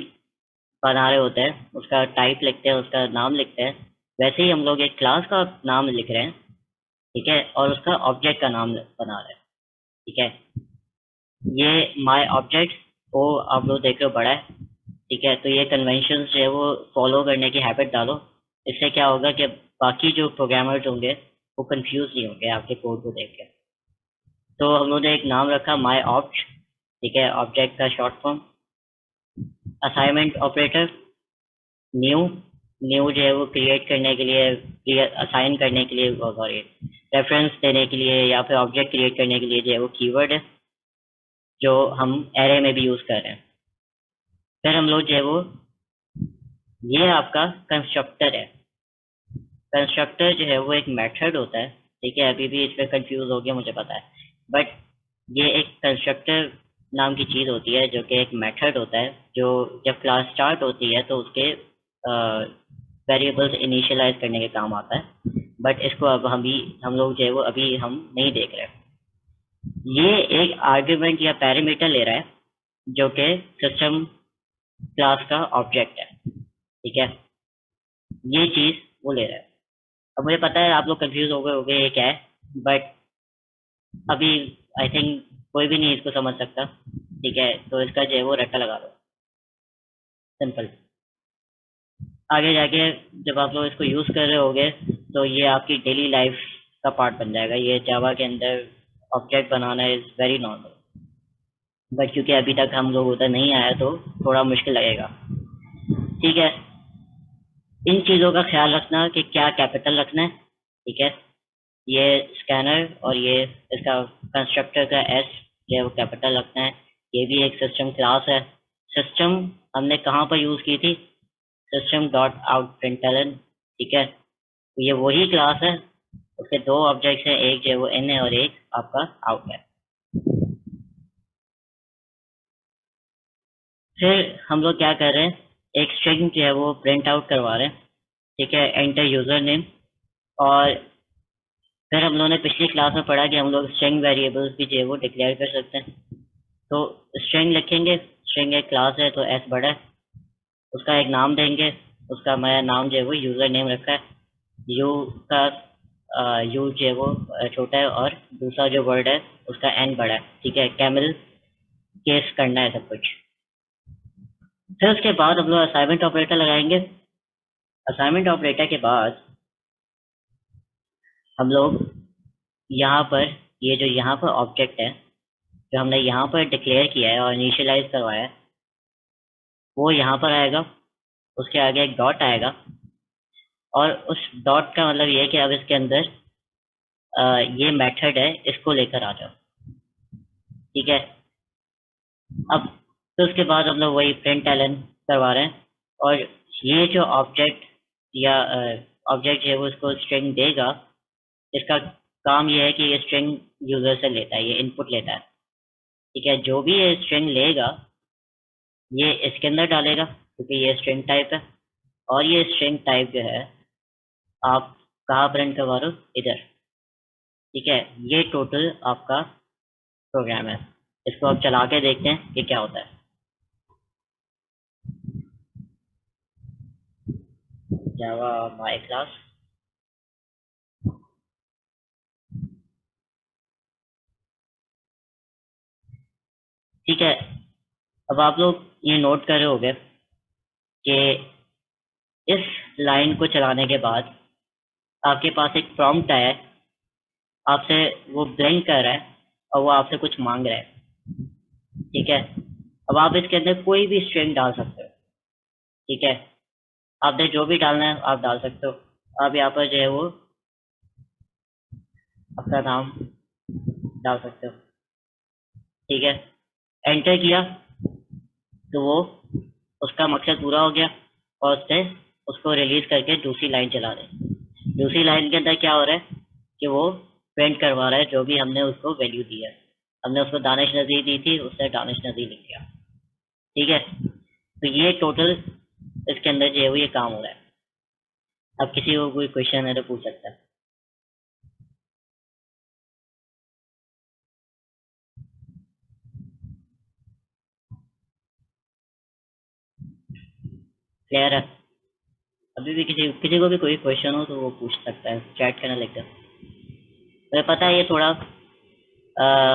बना रहे होते हैं, उसका टाइप लिखते हैं, उसका नाम लिखते हैं, वैसे ही हम लोग एक क्लास का नाम लिख रहे हैं, ठीक है, और उसका ऑब्जेक्ट का नाम बना रहे हैं, ठीक है। ये माय ऑब्जेक्ट वो आप लोग देख रहे हो बड़ा है, ठीक है। तो ये कन्वेंशन जो है वो फॉलो करने की हैबिट डालो। इससे क्या होगा कि बाकी जो प्रोग्रामर्स होंगे वो कंफ्यूज नहीं होंगे आपके कोड को देख के। तो हम लोगों ने एक नाम रखा माय ऑब्ज, ठीक है, ऑब्जेक्ट का short form. Assignment operator, new, new जो है वो क्रिएट करने के लिए, असाइन करने के लिए, सॉरी रेफरेंस देने के लिए, या फिर ऑब्जेक्ट क्रिएट करने के लिए जो है वो कीवर्ड है जो हम एरे में भी यूज कर रहे हैं। फिर हम लोग जो है वो, ये आपका कंस्ट्रक्टर है। कंस्ट्रक्टर जो है वो एक मेथड होता है, ठीक है। अभी भी इस पर कंफ्यूज हो गया मुझे पता है, बट ये एक कंस्ट्रक्टर नाम की चीज होती है जो कि एक मेथड होता है, जो जब क्लास स्टार्ट होती है तो उसके वेरिएबल्स इनिशियलाइज करने के काम आता है। बट इसको अब हम लोग जो है वो अभी हम नहीं देख रहे। ये एक आर्ग्यूमेंट या पैरामीटर ले रहा है जो कि सिस्टम क्लास का ऑब्जेक्ट है, ठीक है। ये चीज वो ले रहा है। अब मुझे पता है आप लोग कंफ्यूज हो गए होंगे ये क्या है, बट अभी आई थिंक कोई भी नहीं इसको समझ सकता, ठीक है। तो इसका जो है वो रट्टा लगा दो, सिंपल। आगे जाके जब आप लोग इसको यूज कर रहे होगे तो ये आपकी डेली लाइफ का पार्ट बन जाएगा। ये जावा के अंदर object banana is very normal, but क्योंकि अभी तक हम लोग उधर नहीं आया तो थोड़ा मुश्किल लगेगा, ठीक है। इन चीज़ों का ख्याल रखना कि क्या कैपिटल रखना है, ठीक है। ये स्कैनर और ये इसका कंस्ट्रक्टर का एस जो है वो कैपिटल रखना है। ये भी एक सिस्टम क्लास है। सिस्टम हमने कहाँ पर यूज़ की थी, सिस्टम डॉट आउट प्रिंटलन, ठीक है। तो ये वही क्लास है, उसके दो ऑब्जेक्ट्स हैं, एक जो है वो इन है और एक आपका आउट है। फिर हम लोग क्या कर रहे हैं, एक स्ट्रिंग जो है वो प्रिंट आउट करवा रहे हैं, ठीक है, एंटर यूजर नेम। और फिर हम लोगों ने पिछली क्लास में पढ़ा कि हम लोग स्ट्रिंग वेरिएबल्स भी जो है वो डिक्लेयर कर सकते हैं। तो स्ट्रिंग लिखेंगे, स्ट्रिंग एक क्लास है तो एस बड़ा है, उसका एक नाम देंगे, उसका मैं नाम जो है वो यूजर नेम रखा है। यू का यू जो है वो छोटा है और दूसरा जो वर्ड है उसका एन बड़ा है, ठीक है। कैमल केस करना है सब कुछ। फिर उसके बाद हम लोग असाइनमेंट ऑपरेटर लगाएंगे। असाइनमेंट ऑपरेटर के बाद हम लोग यहाँ पर ये जो यहाँ पर ऑब्जेक्ट है जो हमने यहाँ पर डिक्लेयर किया है और इनिशियलाइज करवाया है वो यहाँ पर आएगा, उसके आगे एक डॉट आएगा, और उस डॉट का मतलब ये है कि अब इसके अंदर ये मेथड है, इसको लेकर आ जाओ, ठीक है। अब तो उसके बाद हम लोग वही प्रिंट एलन करवा रहे हैं, और ये जो ऑब्जेक्ट या ऑब्जेक्ट है वो इसको स्ट्रिंग देगा। इसका काम ये है कि ये स्ट्रिंग यूजर से लेता है, ये इनपुट लेता है, ठीक है। जो भी ये स्ट्रिंग लेगा ये इसके अंदर डालेगा क्योंकि ये स्ट्रिंग टाइप है, और ये स्ट्रिंग टाइप जो है आप कहाँ प्रिंट करवा रहे हो, इधर, ठीक है। ये टोटल आपका प्रोग्राम है। इसको अब चला के देखते हैं कि क्या होता है। जावा माय क्लास, ठीक है। अब आप लोग ये नोट कर रहे होंगे कि इस लाइन को चलाने के बाद आपके पास एक प्रॉम्प्ट आया है, आपसे वो ब्लिंक कर रहा है और वो आपसे कुछ मांग रहा है, ठीक है। अब आप इसके अंदर कोई भी स्ट्रिंग डाल सकते हो, ठीक है। आपने जो भी डालना है आप डाल सकते हो। आप यहाँ पर जो है वो अपना नाम डाल सकते हो, ठीक है। एंटर किया तो वो उसका मकसद पूरा हो गया और उसने उसको रिलीज करके दूसरी लाइन चला रहे। दूसरी लाइन के अंदर क्या हो रहा है कि वो प्रिंट करवा रहा है जो भी हमने उसको वैल्यू दी है। हमने उसको दानिश नज़ीर दी थी, उसने दानिश नज़ीर लिख दिया, ठीक है। तो ये टोटल इसके अंदर जो है वो ये काम हो रहा है। अब किसी को कोई क्वेश्चन है तो पूछ सकता है। क्लियर है? अभी भी किसी किसी को भी कोई क्वेश्चन हो तो वो पूछ सकता है, चैट करना लिखकर। मुझे पता है ये थोड़ा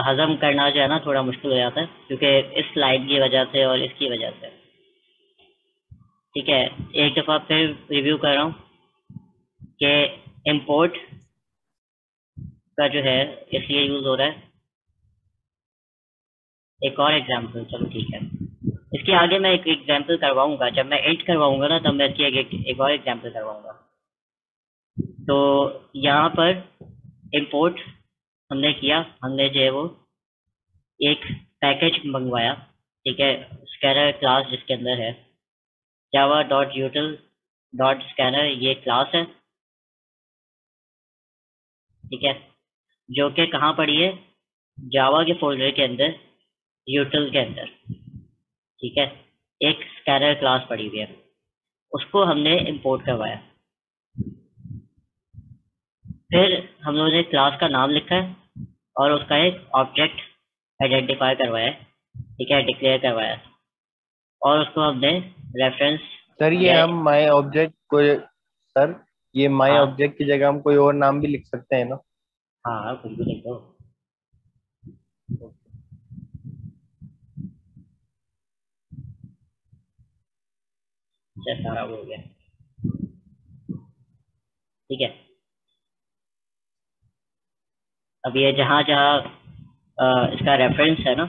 हजम करना जो है ना थोड़ा मुश्किल हो जाता है क्योंकि इस स्लाइड की वजह से और इसकी वजह से, ठीक है। एक दफ़ा फिर रिव्यू कर रहा हूँ कि इम्पोर्ट का जो है इसलिए यूज़ हो रहा है। एक और एग्जाम्पल, चलो ठीक है, इसके आगे मैं एक एग्जाम्पल करवाऊंगा। जब मैं एंड करवाऊंगा ना तब मैं इसकी एक और एग्जाम्पल करवाऊंगा। तो यहाँ पर इम्पोर्ट हमने किया, हमने जो है वो एक पैकेज मंगवाया, ठीक है। स्कैनर क्लास जिसके अंदर है java.util.scanner, ये क्लास है, ठीक है, जो कि कहाँ पड़ी है, जावा के फोल्डर के अंदर, यूटिल के अंदर, ठीक है। एक स्कैनर क्लास पड़ी हुई है, उसको हमने इंपोर्ट करवाया। फिर हम लोगों ने क्लास का नाम लिखा है और उसका एक ऑब्जेक्ट आइडेंटिफाई करवाया है, ठीक है, डिक्लेयर करवाया है, और उसको हमने रेफरेंस सर ये दिया है। हम माई ऑब्जेक्ट को, सर ये माई हाँ ऑब्जेक्ट की जगह हम कोई और नाम भी लिख सकते हैं ना? हाँ, कुछ भी लिख दो। अच्छा, सारा हो गया, ठीक है। अब ये जहाँ जहाँ इसका रेफरेंस है ना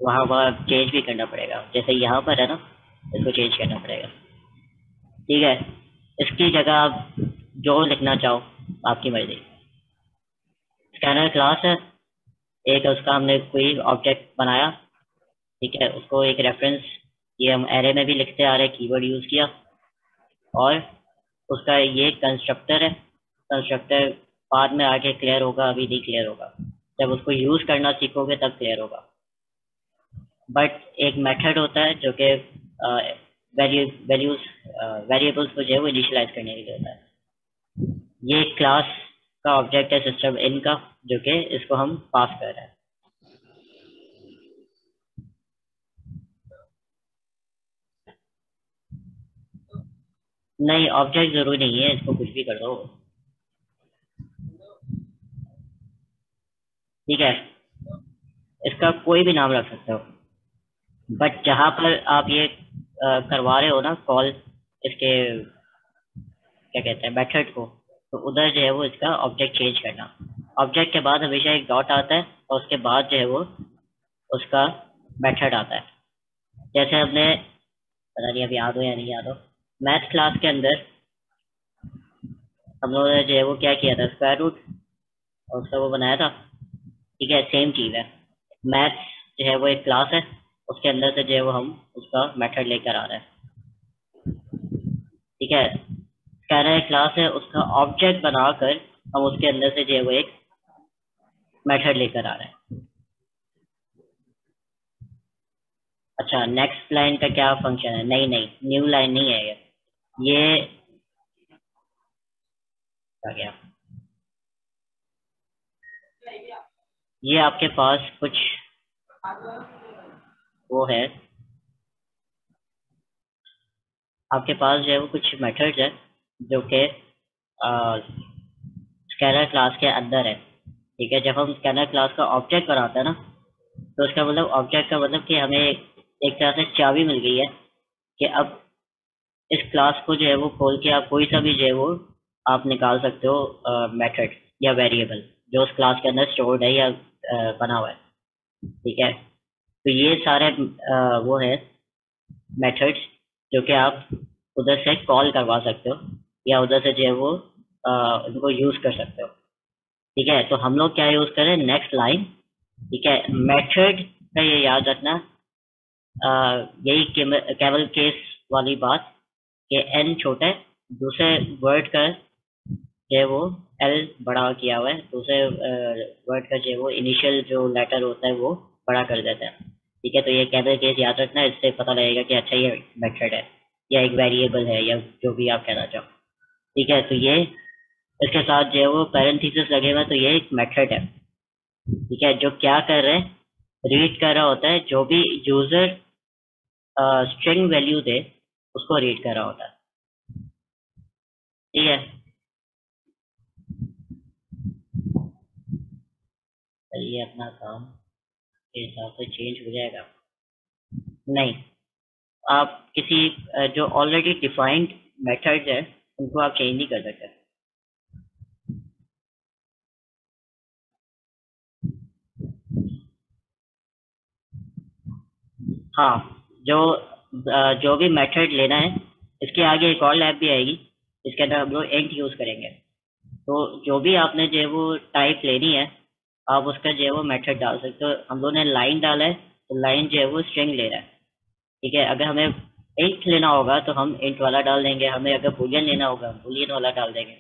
वहाँ वहाँ चेंज भी करना पड़ेगा। जैसे यहाँ पर है ना, इसको चेंज करना पड़ेगा, ठीक है। इसकी जगह आप जो लिखना चाहो आपकी मर्जी। स्कैनर क्लास है एक, उसका हमने कोई ऑब्जेक्ट बनाया, ठीक है, उसको एक रेफरेंस, ये हम एरे में भी लिखते आ रहे हैं, कीवर्ड यूज़ किया, और उसका ये कंस्ट्रक्टर है। कंस्ट्रक्टर बाद में आके क्लियर होगा, अभी नहीं क्लियर होगा, जब उसको यूज़ करना सीखोगे तब क्लियर होगा। बट एक मेथड होता है जो कि वेरिएबल्स को जो है वो इनिशियलाइज करने के लिए होता है। ये क्लास का ऑब्जेक्ट है सिस्टम इन का, जो कि इसको हम पास कर रहे हैं। नहीं, ऑब्जेक्ट जरूरी नहीं है, इसको कुछ भी कर दो, ठीक है। इसका कोई भी नाम रख सकते हो, बट जहाँ पर आप ये करवा रहे हो ना कॉल, इसके क्या कहते हैं मेथड को, तो उधर जो है वो इसका ऑब्जेक्ट चेंज करना। ऑब्जेक्ट के बाद हमेशा एक डॉट आता है और उसके बाद जो है वो उसका मेथड आता है। जैसे हमने, पता नहीं अब याद हो या नहीं याद हो, मैथ क्लास के अंदर हम लोगों ने जो है वो क्या किया था, स्क्वायर रूट और उसका वो बनाया था, ठीक है। सेम चीज़ है, मैथ्स जो है वो एक क्लास है, उसके अंदर से जो है वो हम उसका मेथड लेकर आ रहे हैं, ठीक है। स्कैनर एक क्लास है, उसका ऑब्जेक्ट बनाकर हम उसके अंदर से जो है वो एक मेथड लेकर आ रहे हैं। अच्छा, नेक्स्ट लाइन का क्या फंक्शन है? नहीं नहीं, न्यू लाइन नहीं है ये आ गया। ये आपके पास कुछ वो है, आपके पास जो है वो कुछ मेथड्स है जो कि स्कैनर क्लास के अंदर है, ठीक है। जब हम स्कैनर क्लास का ऑब्जेक्ट बनाते हैं ना, तो उसका मतलब, ऑब्जेक्ट का मतलब कि हमें एक तरह से चाबी मिल गई है कि अब इस क्लास को जो है वो खोल के आप कोई सा भी जो है वो आप निकाल सकते हो मेथड या वेरिएबल जो उस क्लास के अंदर स्टोर्ड है या बना हुआ है, ठीक है। तो ये सारे वो है मेथड्स जो कि आप उधर से कॉल करवा सकते हो या उधर से जो है वो उनको यूज कर सकते हो। ठीक है, तो हम लोग क्या यूज करें, नेक्स्ट लाइन। ठीक है, मेथड का ये याद रखना, यही केवल केस वाली बात कि एन छोटा है, दूसरे वर्ड का जो है वो एल बड़ा किया हुआ है, दूसरे वर्ड का जो है वो इनिशियल जो लेटर होता है वो बड़ा कर देता है। ठीक है, तो ये कैपिटल केस याद रखना, इससे पता लगेगा कि अच्छा ये मेथड है या एक वेरिएबल है या जो भी आप कहना चाहो। ठीक है, तो ये इसके साथ जो है वो पैरेंथेसिस लगेगा, तो ये एक मेथड है। ठीक है, जो क्या कर रहे हैं, रीड कर रहा होता है, जो भी यूजर स्ट्रिंग वैल्यू दे उसको रीड कर रहा होता है। ठीक है, तो ये अपना काम के हिसाब से चेंज हो जाएगा। नहीं, आप किसी जो ऑलरेडी डिफाइंड मेथड्स है उनको आप चेंज नहीं कर सकते। हाँ, जो भी मेथड लेना है, इसके आगे एक और लैब भी आएगी, इसके अंदर हम लोग इंट यूज करेंगे। तो जो भी आपने जो है वो टाइप लेनी है, आप उसका जो है वो मेथड डाल सकते हो। हम लोगों ने लाइन डाला है, तो लाइन जो है वो स्ट्रिंग ले रहा है। ठीक है, अगर हमें इंट लेना होगा तो हम इंट वाला डाल देंगे, हमें अगर बूलियन लेना होगा हम बूलियन वाला डाल देंगे।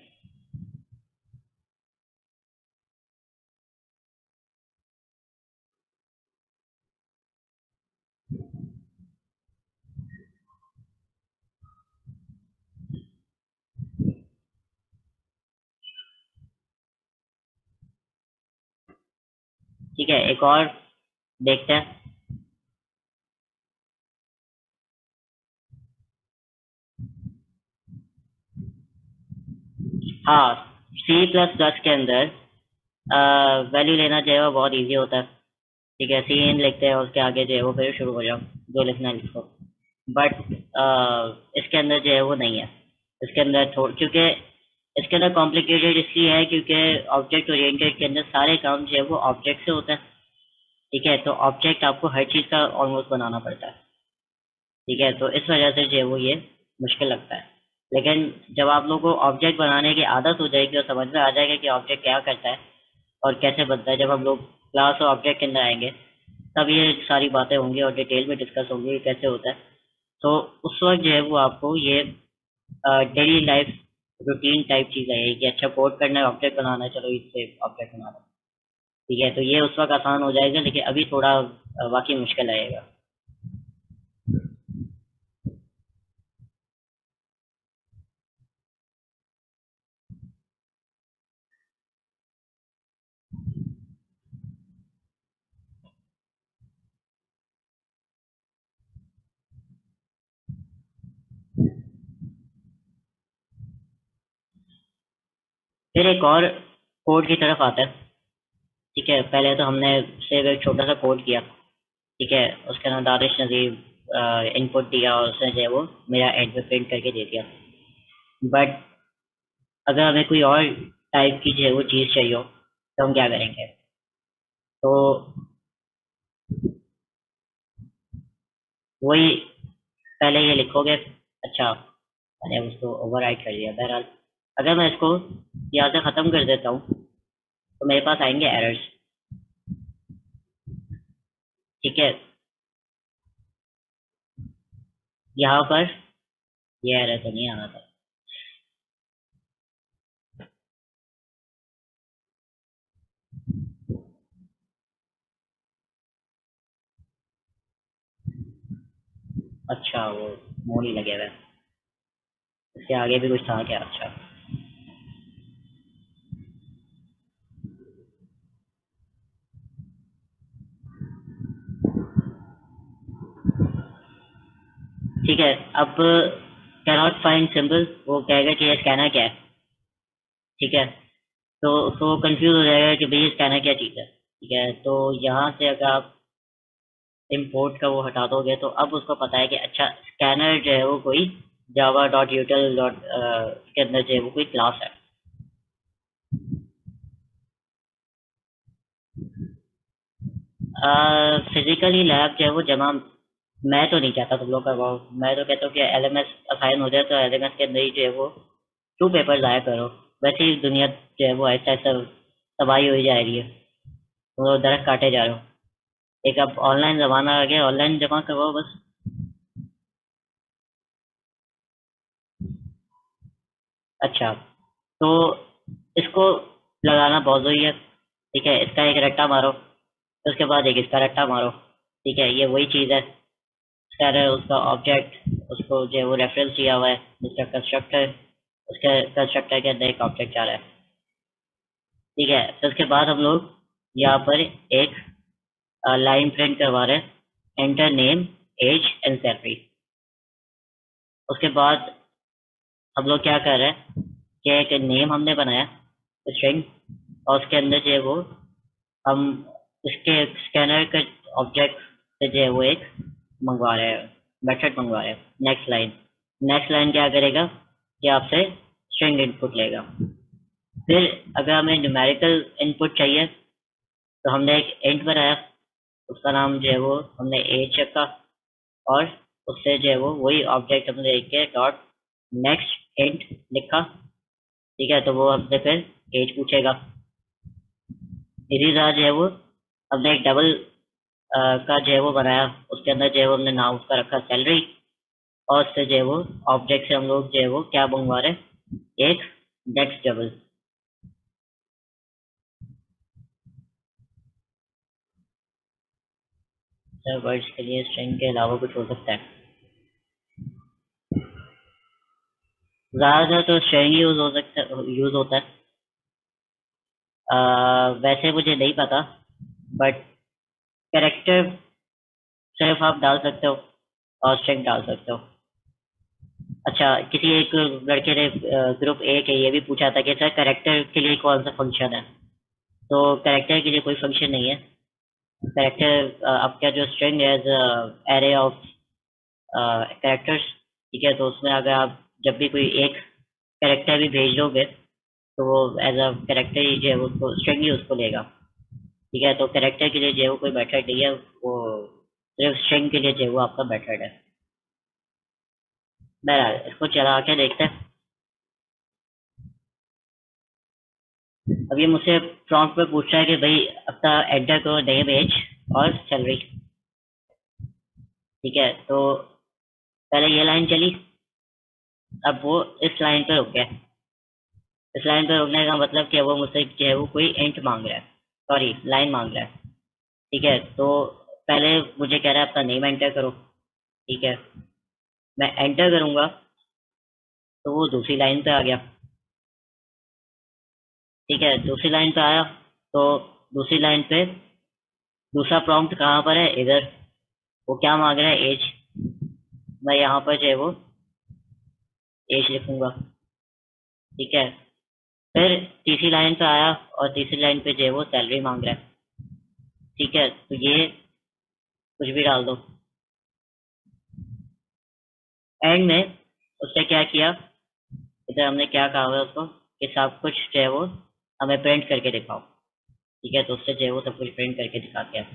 ठीक है, एक और देखते हैं। हाँ, सी प्लस प्लस के अंदर वैल्यू लेना जो है वो बहुत इजी होता है। ठीक है, सी इन लिखते हैं, उसके आगे जो है वो फिर शुरू हो जाओ, जो लिखना है लिखो। बट इसके अंदर जो है वो नहीं है। इसके अंदर क्योंकि इसके अंदर कॉम्प्लिकेटेड इसलिए है क्योंकि ऑब्जेक्ट ओरिएंटेड के अंदर सारे काम जो है वो ऑब्जेक्ट से होता है। ठीक है, तो ऑब्जेक्ट आपको हर चीज़ का ऑलमोस्ट बनाना पड़ता है। ठीक है, तो इस वजह से जो है वो ये मुश्किल लगता है। लेकिन जब आप लोगों को ऑब्जेक्ट बनाने की आदत हो जाएगी और समझ में आ जाएगा कि ऑब्जेक्ट क्या करता है और कैसे बनता है, जब हम लोग क्लास और ऑब्जेक्ट के अंदर आएंगे तब ये सारी बातें होंगी और डिटेल में डिस्कस होंगी कि कैसे होता है। तो उस वक्त जो है वो आपको ये डेली लाइफ रूटीन टाइप चीज़ लगेगी कि अच्छा कोड करना है, ऑब्जेक्ट बनाना है, चलो इससे ऑब्जेक्ट बनाना है। ठीक है, तो ये उस वक्त आसान हो जाएगा, लेकिन अभी थोड़ा वाकई मुश्किल आएगा। फिर एक और कोड की तरफ आता है। ठीक है, पहले तो हमने सिर्फ एक छोटा सा कोड किया। ठीक है, उसके अंदर दानिश नजीब इनपुट दिया और उसने जो है वो मेरा एंड पे प्रिंट करके दे दिया। बट अगर हमें कोई और टाइप की जो है वो चीज़ चाहिए हो तो हम क्या करेंगे, तो वही पहले ये लिखोगे। अच्छा, मैंने उसको ओवरराइट कर दिया। बहरहाल अगर मैं इसको यहाँ से ख़त्म कर देता हूँ तो मेरे पास आएंगे एरर्स। ठीक है, यहाँ पर ये एरर तो नहीं आना था। अच्छा, वो मोड ही लगे हुए हैं। इसके आगे भी कुछ था क्या? अच्छा, ठीक है। अब कैन नॉट फाइंड सिंबल, वो कहेगा कि ये स्कैनर क्या है। ठीक है, तो कंफ्यूज हो जाएगा कि भाई ये स्कैनर क्या चीज़ है। ठीक है, तो यहाँ से अगर आप इम्पोर्ट का वो हटा दोगे तो अब उसको पता है कि अच्छा स्कैनर जो है वो कोई जावा डॉट यूटिल डॉट के अंदर जो है वो कोई क्लास है। फिजिकली लैब जो है वो जमा मैं तो नहीं चाहता तुम लोग करवाओ, मैं तो कहता हूँ कि एलएमएस असाइन हो जाए तो एलएमएस के अंदर ही जो है वो 2 पेपर लाया करो। वैसे ही दुनिया जो है वो ऐसा ऐसा तबाही हुई जा रही है, वो दरख्त काटे जा रहे हो। एक अब ऑनलाइन जमाना आ गया, ऑनलाइन जमा करवाओ बस। अच्छा, तो इसको लगाना बहुत ज़रूरी है, ठीक है। इसका एक रट्टा मारो, तो उसके बाद एक इसका रट्टा मारो, ठीक है। ये वही चीज़ है। सर उसका ऑब्जेक्ट, उसको जो है वो रेफरेंस दिया हुआ है, उसका कंस्ट्रक्टर, उसके कंस्ट्रक्टर के अंदर एक ऑब्जेक्ट आ रहा है, ठीक है। फिर उसके बाद हम लोग यहाँ पर एक लाइन प्रिंट करवा रहे हैं, enter name age and salary. उसके बाद हम लोग क्या कर रहे हैं कि एक नेम हमने बनाया स्ट्रिंग, और उसके अंदर जो है वो हम इसके स्कैनर के ऑब्जेक्ट से जो है वो एक मंगवा रहे हैं, मेथड मंगवा रहे हैं। नेक्स्ट लाइन क्या करेगा कि आपसे स्ट्रिंग इनपुट लेगा। फिर अगर हमें न्यूमेरिकल इनपुट चाहिए तो हमने एक इंट बनाया, उसका नाम जो है वो हमने एज रखा, और उससे जो है वो वही ऑब्जेक्ट हमने लिख के डॉट नेक्स्ट इंट लिखा, ठीक है। तो वो हमसे फिर एज पूछेगा। इसी तरह जो है वो हमने एक डबल का जो है वो बनाया, उसके अंदर जो है वो हमने नाम उसका रखा सैलरी, और उससे जो है वो ऑब्जेक्ट से हम लोग जो है वो क्या मंगवा रहे हैं, एक नेक्स्ट डबल। सर वर्ड्स के लिए स्ट्रिंग के अलावा कुछ हो सकता है? ज़्यादातर तो स्ट्रिंग यूज होता है। वैसे मुझे नहीं पता, बट कैरेक्टर सिर्फ आप डाल सकते हो और स्ट्रिंग डाल सकते हो। अच्छा, किसी एक लड़के ने ग्रुप ए के ये भी पूछा था कि सर कैरेक्टर के लिए कौन सा फंक्शन है? तो कैरेक्टर के लिए कोई फंक्शन नहीं है। कैरेक्टर आपका जो स्ट्रिंग है एरे ऑफ कैरेक्टर्स, ठीक है। तो उसमें अगर आप जब भी कोई एक कैरेक्टर भी भेज दोगे तो वो एज अ कैरेक्टर ही जो है उसको स्ट्रिंग ही उसको लेगा, ठीक है। तो कैरेक्टर के लिए जो है वो कोई मेथड नहीं है, वो सिर्फ स्ट्रिंग के लिए जो है वो आपका मेथड है। बहरहाल इसको चला के देखते हैं। अब ये मुझसे प्रॉम्प्ट पे पूछ रहा है कि भाई अपना एंटर करो नेम एज और सैलरी, ठीक है। तो पहले ये लाइन चली, अब वो इस लाइन पे रुक गया। इस लाइन पे रुकने का मतलब कि वो मुझसे जो है वो कोई इंट मांग रहा है, सॉरी लाइन मांग रहा है, ठीक है। तो पहले मुझे कह रहा है अपना नेम एंटर करो, ठीक है। मैं एंटर करूंगा तो वो दूसरी लाइन पे आ गया, ठीक है। दूसरी लाइन पे आया तो दूसरी लाइन पे दूसरा प्रॉम्प्ट कहाँ पर है, इधर। वो क्या मांग रहा है, एज। मैं यहाँ पर जो है वो एज लिखूंगा, ठीक है। फिर तीसरी लाइन पे आया और तीसरी लाइन पे जो है वो सैलरी मांग रहा है, ठीक है। तो ये कुछ भी डाल दो। एंड में उसने क्या किया, इधर हमने क्या कहा हुआ है उसको कि सब कुछ जो है वो हमें प्रिंट करके दिखाओ, ठीक है। तो उससे जो है वो सब कुछ प्रिंट करके दिखा दिया।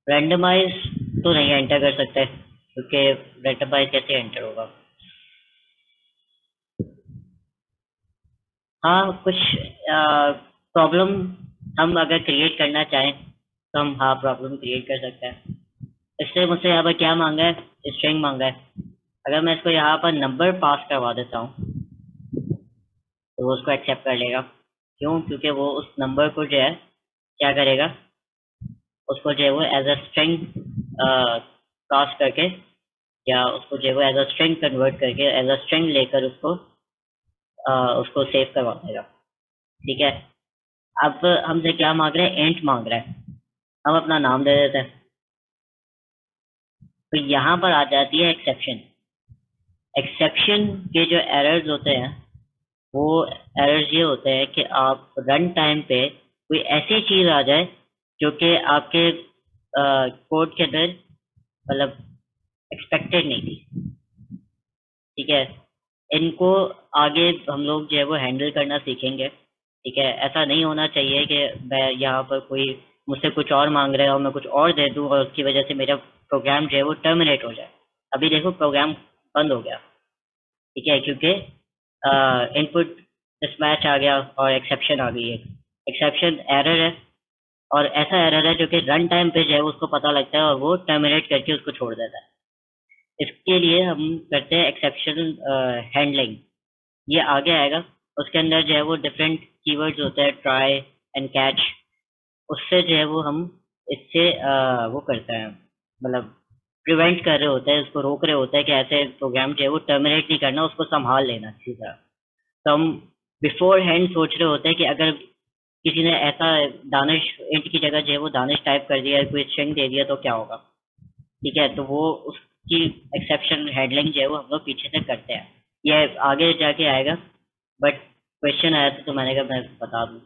रैंडमाइज तो नहीं एंटर कर सकते, क्योंकि रैंडमाइज कैसे एंटर होगा। हाँ, कुछ प्रॉब्लम हम अगर क्रिएट करना चाहें तो हम हाँ प्रॉब्लम क्रिएट कर सकते हैं। इससे मुझसे यहाँ पर क्या मांगा है, स्ट्रिंग मांगा है। अगर मैं इसको यहाँ पर नंबर पास करवा देता हूँ तो वो उसको एक्सेप्ट कर लेगा। क्यों? क्योंकि वो उस नंबर को जो है क्या करेगा, उसको जो है वो एज अ स्ट्रिंग पास करके, या उसको जो है वो एज अ स्ट्रिंग कन्वर्ट करके एज अ स्ट्रिंग लेकर उसको सेव करवा देगा, ठीक है। अब हमसे क्या मांग रहे हैं, इंट मांग रहा है। हम अपना नाम दे देते हैं। तो यहाँ पर आ जाती है एक्सेप्शन। एक्सेप्शन के जो एरर्स होते हैं वो एरर्स ये होते हैं कि आप रन टाइम पे कोई ऐसी चीज आ जाए जो कि आपके कोड के अंदर मतलब एक्सपेक्टेड नहीं थी। ठीक है, इनको आगे हम लोग जो है वो हैंडल करना सीखेंगे। ठीक है, ऐसा नहीं होना चाहिए कि मैं यहाँ पर कोई मुझसे कुछ और मांग रहा है और मैं कुछ और दे दूँ और उसकी वजह से मेरा प्रोग्राम जो है वो टर्मिनेट हो जाए। अभी देखो प्रोग्राम बंद हो गया, ठीक है, क्योंकि इनपुट मिसमैच आ गया और एक्सेप्शन आ गई है। एक्सेप्शन एरर है और ऐसा एरर है जो कि रन टाइम पे जो है उसको पता लगता है और वो टर्मिनेट करके उसको छोड़ देता है। इसके लिए हम करते हैं एक्सेप्शन हैंडलिंग। ये आगे आएगा, उसके अंदर जो है वो डिफरेंट कीवर्ड्स होते हैं, ट्राई एंड कैच। उससे जो है वो हम इससे वो करते हैं, मतलब प्रिवेंट कर रहे होते हैं, उसको रोक रहे होते हैं कि ऐसे प्रोग्राम जो है वो टर्मिनेट नहीं करना, उसको संभाल लेना अच्छी तरह। तो हम बिफोर हैंड सोच रहे होते हैं कि अगर किसी ने ऐसा दानिश इंट की जगह जो है वो दानिश टाइप कर दिया, कोई स्ट्रिंग दे दिया तो क्या होगा। ठीक है, तो वो उसकी एक्सेप्शन हैंडलिंग जो है वो हम लोग पीछे से करते हैं। ये आगे जाके आएगा, बट क्वेश्चन आया था तो मैंने कहा मैं बता दूं।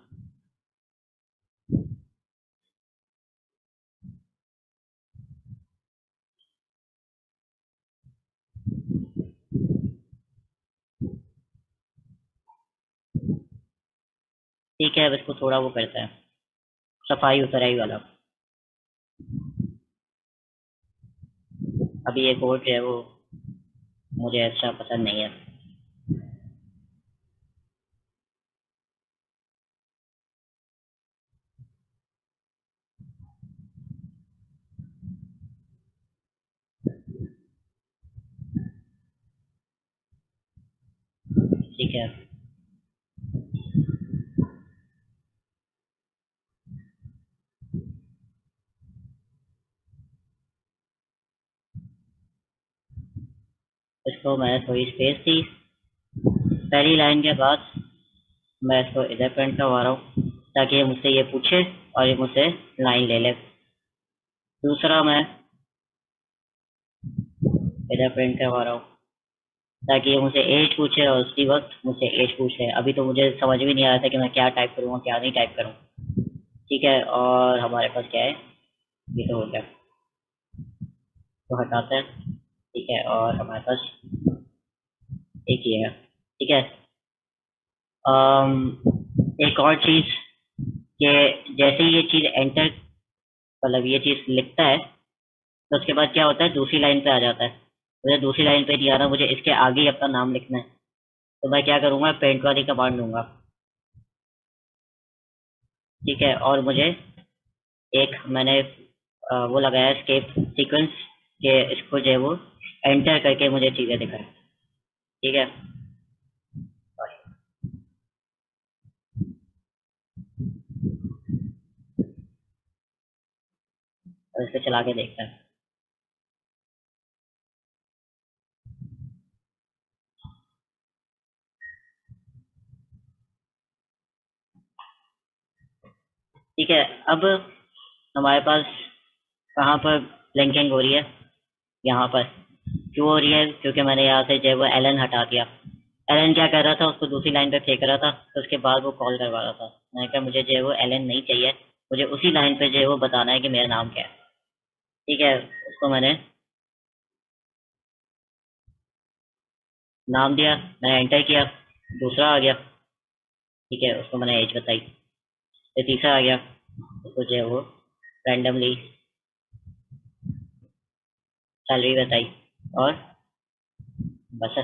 ठीक है, अब इसको थोड़ा वो करते हैं, सफाई उतराई वाला। अभी ये कोड जो है वो मुझे अच्छा पसंद नहीं है। ठीक है, इसको मैं थोड़ी स्पेस दी। पहली लाइन के बाद मैं इसको इधर प्रिंट करवा रहा हूँ ताकि ये मुझसे ये पूछे और ये मुझसे लाइन ले ले। दूसरा मैं इधर प्रिंट करवा रहा हूँ ताकि ये मुझसे एज पूछे और उसी वक्त मुझसे एज पूछे। अभी तो मुझे समझ भी नहीं आ रहा था कि मैं क्या टाइप करूँ क्या नहीं टाइप करूँ। ठीक है, और हमारे पास क्या है, ये तो हो गया, तो हटाते हैं। ठीक है, और हमारे पास एक ये है। ठीक है, एक और चीज कि जैसे ही ये चीज एंटर, मतलब ये चीज लिखता है तो उसके बाद क्या होता है, दूसरी लाइन पे आ जाता है। मुझे दूसरी लाइन पे नहीं आना, मुझे इसके आगे ही अपना नाम लिखना है। तो मैं क्या करूंगा, पेंट वाली कमांड दूंगा। ठीक है, और मुझे एक मैंने वो लगाया स्केप सीक्वेंस के इसको जो है वो एंटर करके मुझे चीजें दिखाए। ठीक है, और इसे चला के देखते हैं। ठीक है, अब हमारे पास कहाँ पर लिंकिंग हो रही है, यहाँ पर क्यों हो रही है, क्योंकि मैंने यहाँ से जो है वो एलन हटा दिया। एलन क्या कर रहा था, उसको दूसरी लाइन पे फेंक रहा था, तो उसके बाद वो कॉल करवा रहा था। मैंने कहा मुझे जो है वो एलन नहीं चाहिए, मुझे उसी लाइन पे जो है वो बताना है कि मेरा नाम क्या है। ठीक है, उसको मैंने नाम दिया, मैंने एंटर किया, दूसरा आ गया। ठीक है, उसको मैंने एज बताई, फिर तीसरा आ गया, उसको जो है वो रैंडमली सैलरी बताई, और बस।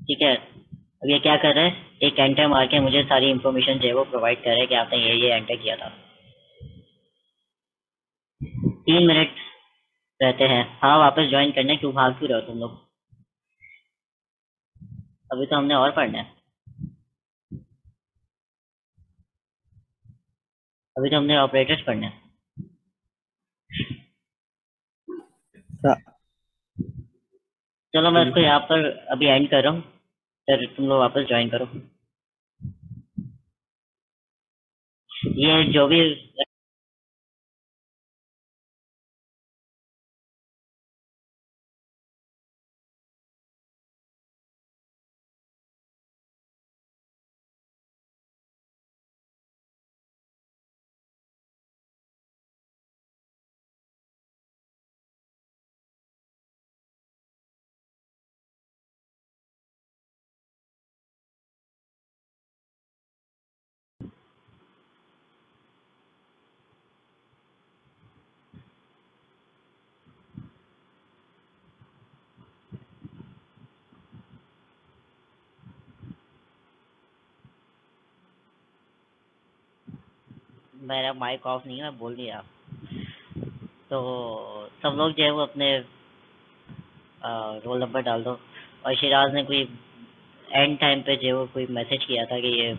ठीक है, अब ये क्या कर रहा है, एक एंटर मार के मुझे सारी इन्फॉर्मेशन जो है वो प्रोवाइड कर रहा है कि आपने ये एंटर किया था। 3 मिनट रहते हैं। हाँ, वापस ज्वाइन करने, क्यों भाग क्यों रहे हो तुम लोग, अभी तो हमने और पढ़ना है। अभी तो हमने ऑपरेटर्स पढ़ना है। चलो मैं इसको यहाँ पर अभी एंड कर रहा हूँ, फिर तुम लोग वापस ज्वाइन करो। ये जो भी मेरा माइक ऑफ नहीं है, मैं बोल नहीं रहा। तो सब लोग जो है वो अपने रोल नंबर डाल दो। और शिराज ने कोई एंड टाइम पे जो है वो कोई मैसेज किया था कि ये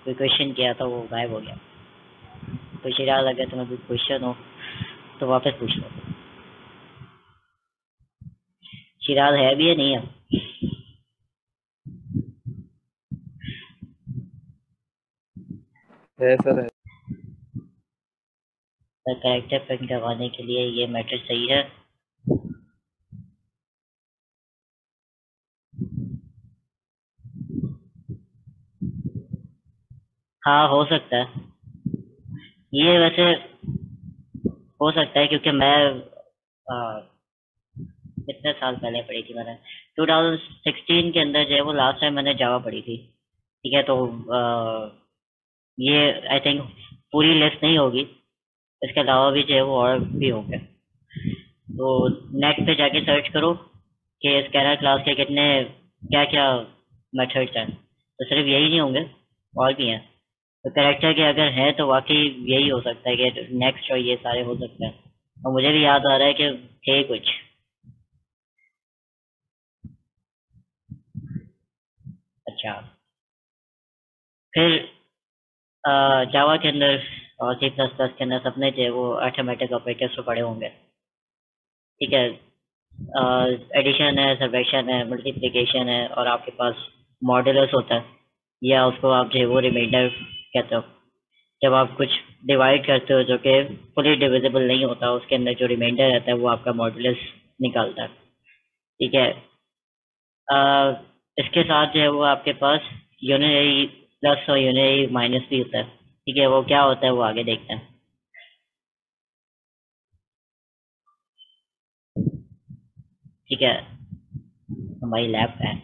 कोई क्वेश्चन किया था, वो गायब हो गया। तो शिराज अगर तुम्हें कोई क्वेश्चन हो तो वापस पूछ लो। शिराज है भी या नहीं है? है सर, है। कैरेक्टर प्रिंट करवाने के लिए ये मैटर सही है। हाँ हो सकता है, ये वैसे हो सकता है क्योंकि मैं कितने साल पहले पढ़ी थी मैंने, 2016 के अंदर जो है वो लास्ट टाइम मैंने जावा पढ़ी थी। ठीक है, तो ये आई थिंक पूरी लिस्ट नहीं होगी, इसके अलावा भी जो है वो और भी होंगे। तो नेट पे जाके सर्च करो कि स्कैनर क्लास के कितने क्या क्या मेथड्स हैं, तो सिर्फ यही नहीं होंगे, और भी हैं। तो कैरेक्टर के अगर हैं तो वाकई यही हो सकता है कि नेक्स्ट और ये सारे हो सकते हैं। और मुझे भी याद आ रहा है कि थे कुछ। अच्छा, फिर जावा के अंदर और सी प्लस प्लस के अंदर सबने जो है वो अर्थमेटिक ऑपरेटर्स तो पढ़े होंगे। ठीक है, एडिशन है, सबट्रैक्शन है, मल्टीप्लिकेशन है, और आपके पास मॉड्यूलस होता है, या उसको आप जो है वो रिमाइंडर कहते हो। जब आप कुछ डिवाइड करते हो जो कि फुली डिविजिबल नहीं होता, उसके अंदर जो रिमाइंडर रहता है वो आपका मॉड्यूलस निकालता है। ठीक है, अ, इसके साथ जो है वो आपके पास यूनिटरी प्लस और यूनिटरी माइनस भी होता है। ठीक है, वो क्या होता है वो आगे देखते हैं। ठीक है, हमारी लैब है।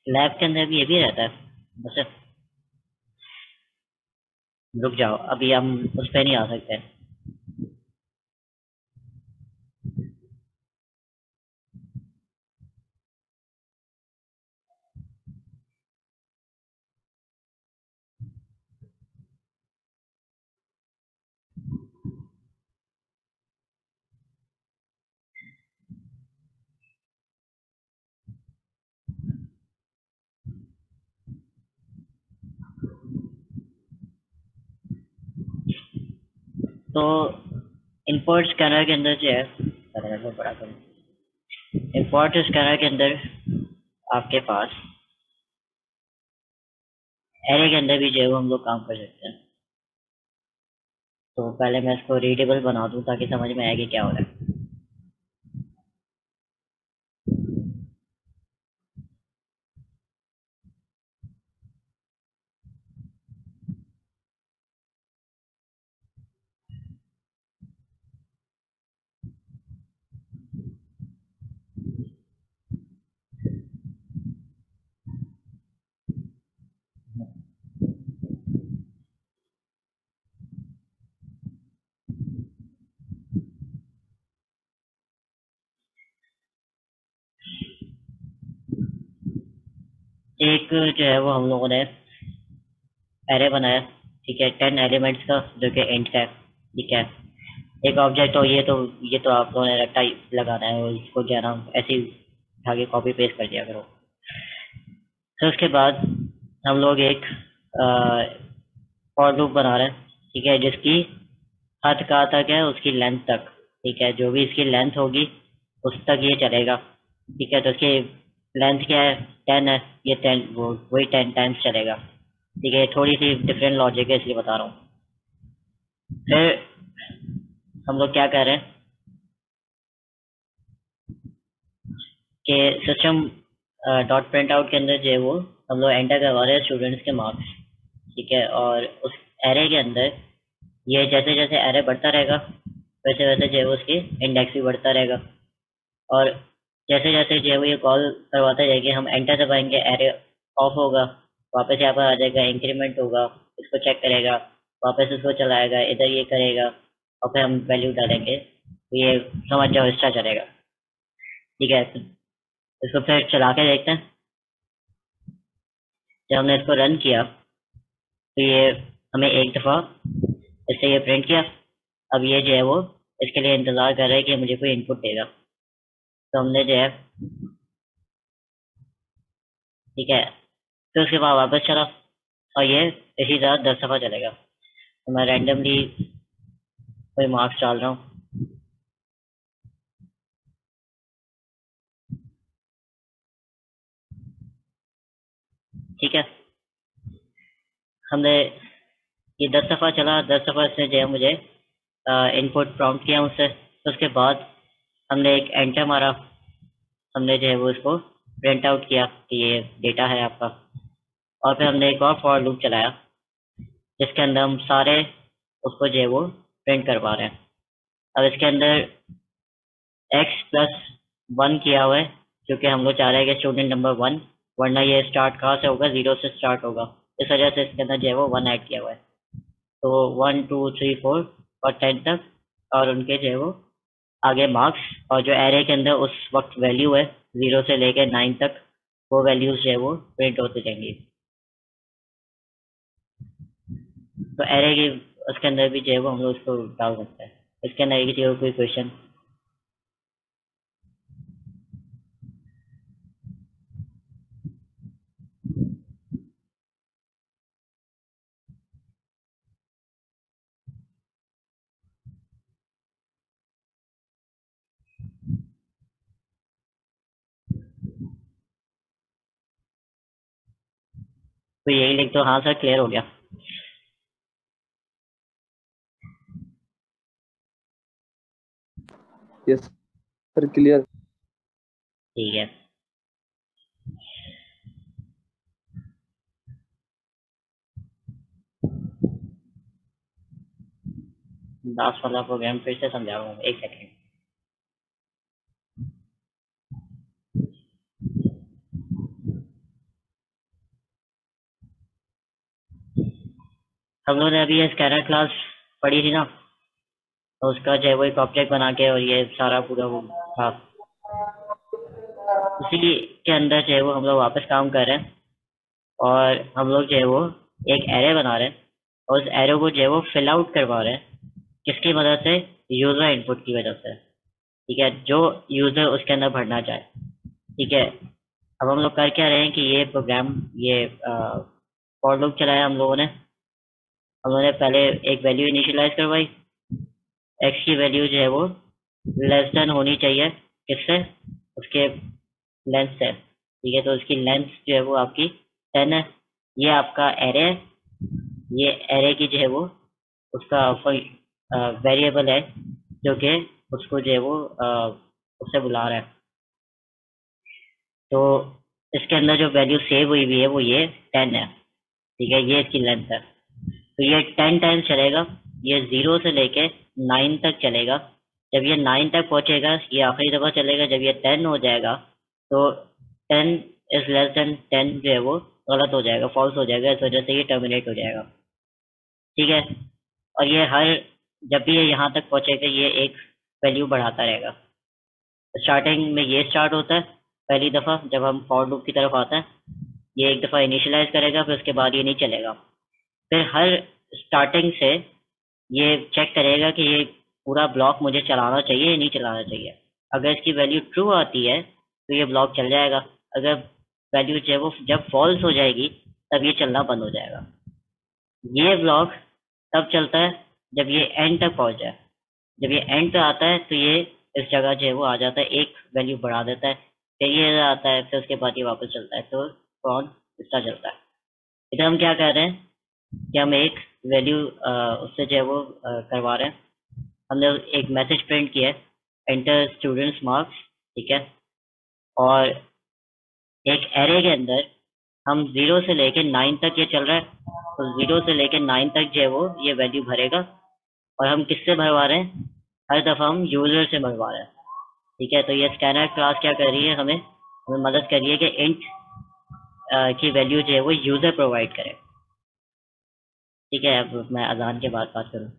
लैब के अंदर भी ये भी रहता है, बस रुक जाओ, अभी हम उस पर नहीं आ सकते। तो इंपोर्ट स्कैनर के अंदर जो है, बड़ा करूँ, इंपोर्ट स्कैनर के अंदर आपके पास एरे के अंदर भी जो है वो हम लोग काम कर सकते हैं। तो पहले मैं इसको रीडेबल बना दूं ताकि समझ में आए कि क्या हो रहा है। एक जो है वो हम लोगों ने एरे बनाया। ठीक है, 10 एलिमेंट्स का जो कि इंट है। ठीक है, एक ऑब्जेक्ट हो, ये तो आप लोगों ने रट्टा लगाना है, और इसको क्या नाम ऐसे ही उठा के कॉपी पेस्ट कर दिया करो। फिर उसके बाद हम लोग एक फॉर लूप बना रहे हैं। ठीक है, जिसकी हद कहाँ तक है, उसकी लेंथ तक। ठीक है, जो भी इसकी लेंथ होगी उस तक ये चलेगा। ठीक है, तो इसकी लेंथ क्या है, 10 है, ये 10 वही 10 टाइम्स चलेगा। ठीक है, थोड़ी सी डिफरेंट लॉजिक है इसलिए बता रहा हूँ। फिर हम लोग क्या कर रहे हैं कि सिस्टम डॉट प्रिंट आउट के अंदर जो है वो हम लोग एंटर करवा रहे हैं स्टूडेंट्स के मार्क्स। ठीक है, और उस एरे के अंदर ये जैसे जैसे एरे बढ़ता रहेगा वैसे वैसे जो है वो उसकी इंडेक्स भी बढ़ता रहेगा। और जैसे जैसे जो है वो ये कॉल करवाते जाएंगे, हम एंटर दबाएंगे, एरे ऑफ होगा, वापस यहाँ पर आ जाएगा, इंक्रीमेंट होगा, इसको चेक करेगा, वापस इसको चलाएगा, इधर ये करेगा और फिर हम वैल्यू डालेंगे, तो ये समझ जाओ इस तरह चलेगा। ठीक है, तो इसको फिर चला के देखते हैं। जब हमने इसको रन किया तो ये हमें एक दफ़ा इससे ये प्रिंट किया। अब ये जो है वो इसके लिए इंतज़ार कर रहा है कि मुझे कोई इनपुट देगा। तो हमने जो है, ठीक है, तो उसके बाद वापस चला और ये इसी तरह 10 दफ़ा चलेगा। तो मैं रैंडमली कोई मार्क्स डाल रहा हूँ। ठीक है, हमने ये 10 दफ़ा चला, 10 दफ़ा इसने जो है मुझे इनपुट प्रॉम्प्ट किया मुझसे। तो उसके बाद हमने एक एंटर मारा, हमने जो है वो इसको प्रिंट आउट किया कि ये डेटा है आपका। और फिर हमने एक और फॉर लूप चलाया जिसके अंदर हम सारे उसको जो है वो प्रिंट करवा रहे हैं। अब इसके अंदर x+1 किया हुआ है क्योंकि हम लोग चाह रहे हैं कि स्टूडेंट नंबर 1, वरना ये स्टार्ट कहाँ से होगा, 0 से स्टार्ट होगा। इस वजह से इसके अंदर जो है वो 1 ऐड किया हुआ है। तो 1 2 3 4 और 10 तक, और उनके जो है वो आगे मार्क्स, और जो एरे के अंदर उस वक्त वैल्यू है 0 से लेकर 9 तक, वो वैल्यूज जो है वो प्रिंट होती जाएंगी। तो एरे की उसके अंदर भी जो है वो हम लोग उसको डाल सकते हैं। इसके अंदर किसी और कोई क्वेश्चन? तो यही लिख दो, हाँ सर क्लियर हो गया। Yes sir clear. ठीक है, लास्ट वाला प्रोग्राम फिर से समझाऊंगा, एक सेकेंड। हम लोगों ने अभी ये स्कैनर क्लास पढ़ी थी ना, तो उसका जो है वो एक ऑब्जेक्ट बना के और ये सारा पूरा वो था, उसी के अंदर जो है वो हम लोग वापस काम कर रहे हैं। और हम लोग जो है वो एक एरे बना रहे हैं और उस एरे को जो है वो फिल आउट करवा रहे हैं। किसकी मदद से? यूजर इनपुट की वजह से। ठीक है, जो यूजर उसके अंदर भरना चाहे। ठीक है, अब हम लोग कर क्या रहे हैं कि ये प्रोग्राम, ये फॉर लूप चलाया हम लोगों ने। हम लोगों ने पहले एक वैल्यू इनिशियलाइज करवाई, एक्स की वैल्यू जो है वो लेस देन होनी चाहिए किससे? उसके लेंथ से। ठीक है, तो उसकी लेंथ जो है वो आपकी 10 है। ये आपका एरे है, ये एरे की जो है वो उसका वेरिएबल है जो कि उसको जो है वो उससे बुला रहा है। तो इसके अंदर जो वैल्यू सेव हुई हुई है वो ये 10 है। ठीक है, ये इसकी लेंथ है। तो ये 10 टाइम्स चलेगा, ये 0 से लेके 9 तक चलेगा। जब ये 9 तक पहुंचेगा ये आखिरी दफ़ा चलेगा। जब ये 10 हो जाएगा तो 10 इज लेस देन 10 जो है वो गलत हो जाएगा, फॉल्स हो जाएगा। इस वजह से ये टर्मिनेट हो जाएगा। ठीक है, और ये हर जब भी ये यहाँ तक पहुंचेगा ये एक वैल्यू बढ़ाता रहेगा। स्टार्टिंग में ये स्टार्ट होता है पहली दफ़ा जब हम फॉर लूप की तरफ आते हैं, ये एक दफ़ा इनिशियलाइज करेगा, फिर उसके बाद ये नहीं चलेगा। फिर हर स्टार्टिंग से ये चेक करेगा कि ये पूरा ब्लॉक मुझे चलाना चाहिए या नहीं चलाना चाहिए। अगर इसकी वैल्यू ट्रू आती है तो ये ब्लॉक चल जाएगा। अगर वैल्यू जो है वो जब फॉल्स हो जाएगी तब ये चलना बंद हो जाएगा। ये ब्लॉक तब चलता है जब ये एंड तक पहुंच जाए। जब ये एंड पे आता है तो ये इस जगह जो है वो आ जाता है, एक वैल्यू बढ़ा देता है, फिर ये आता है, फिर उसके बाद ये वापस चलता है। तो कौन इस तरह चलता है। इधर हम क्या कर रहे हैं कि हम एक वैल्यू उससे जो है वो करवा रहे हैं। हमने एक मैसेज प्रिंट किया है, एंटर स्टूडेंट्स मार्क्स। ठीक है, और एक एरे के अंदर हम 0 से लेके 9 तक ये चल रहा है। तो 0 से लेके 9 तक जो है वो ये वैल्यू भरेगा। और हम किससे भरवा रहे हैं? हर दफ़ा हम यूजर से भरवा रहे हैं। ठीक है, तो ये स्कैनर क्लास क्या कर रही है, हमें मदद कर रही है कि इंट की वैल्यू जो है वो यूजर प्रोवाइड करे। ठीक है, अब मैं अजान के बाद बात करूँ।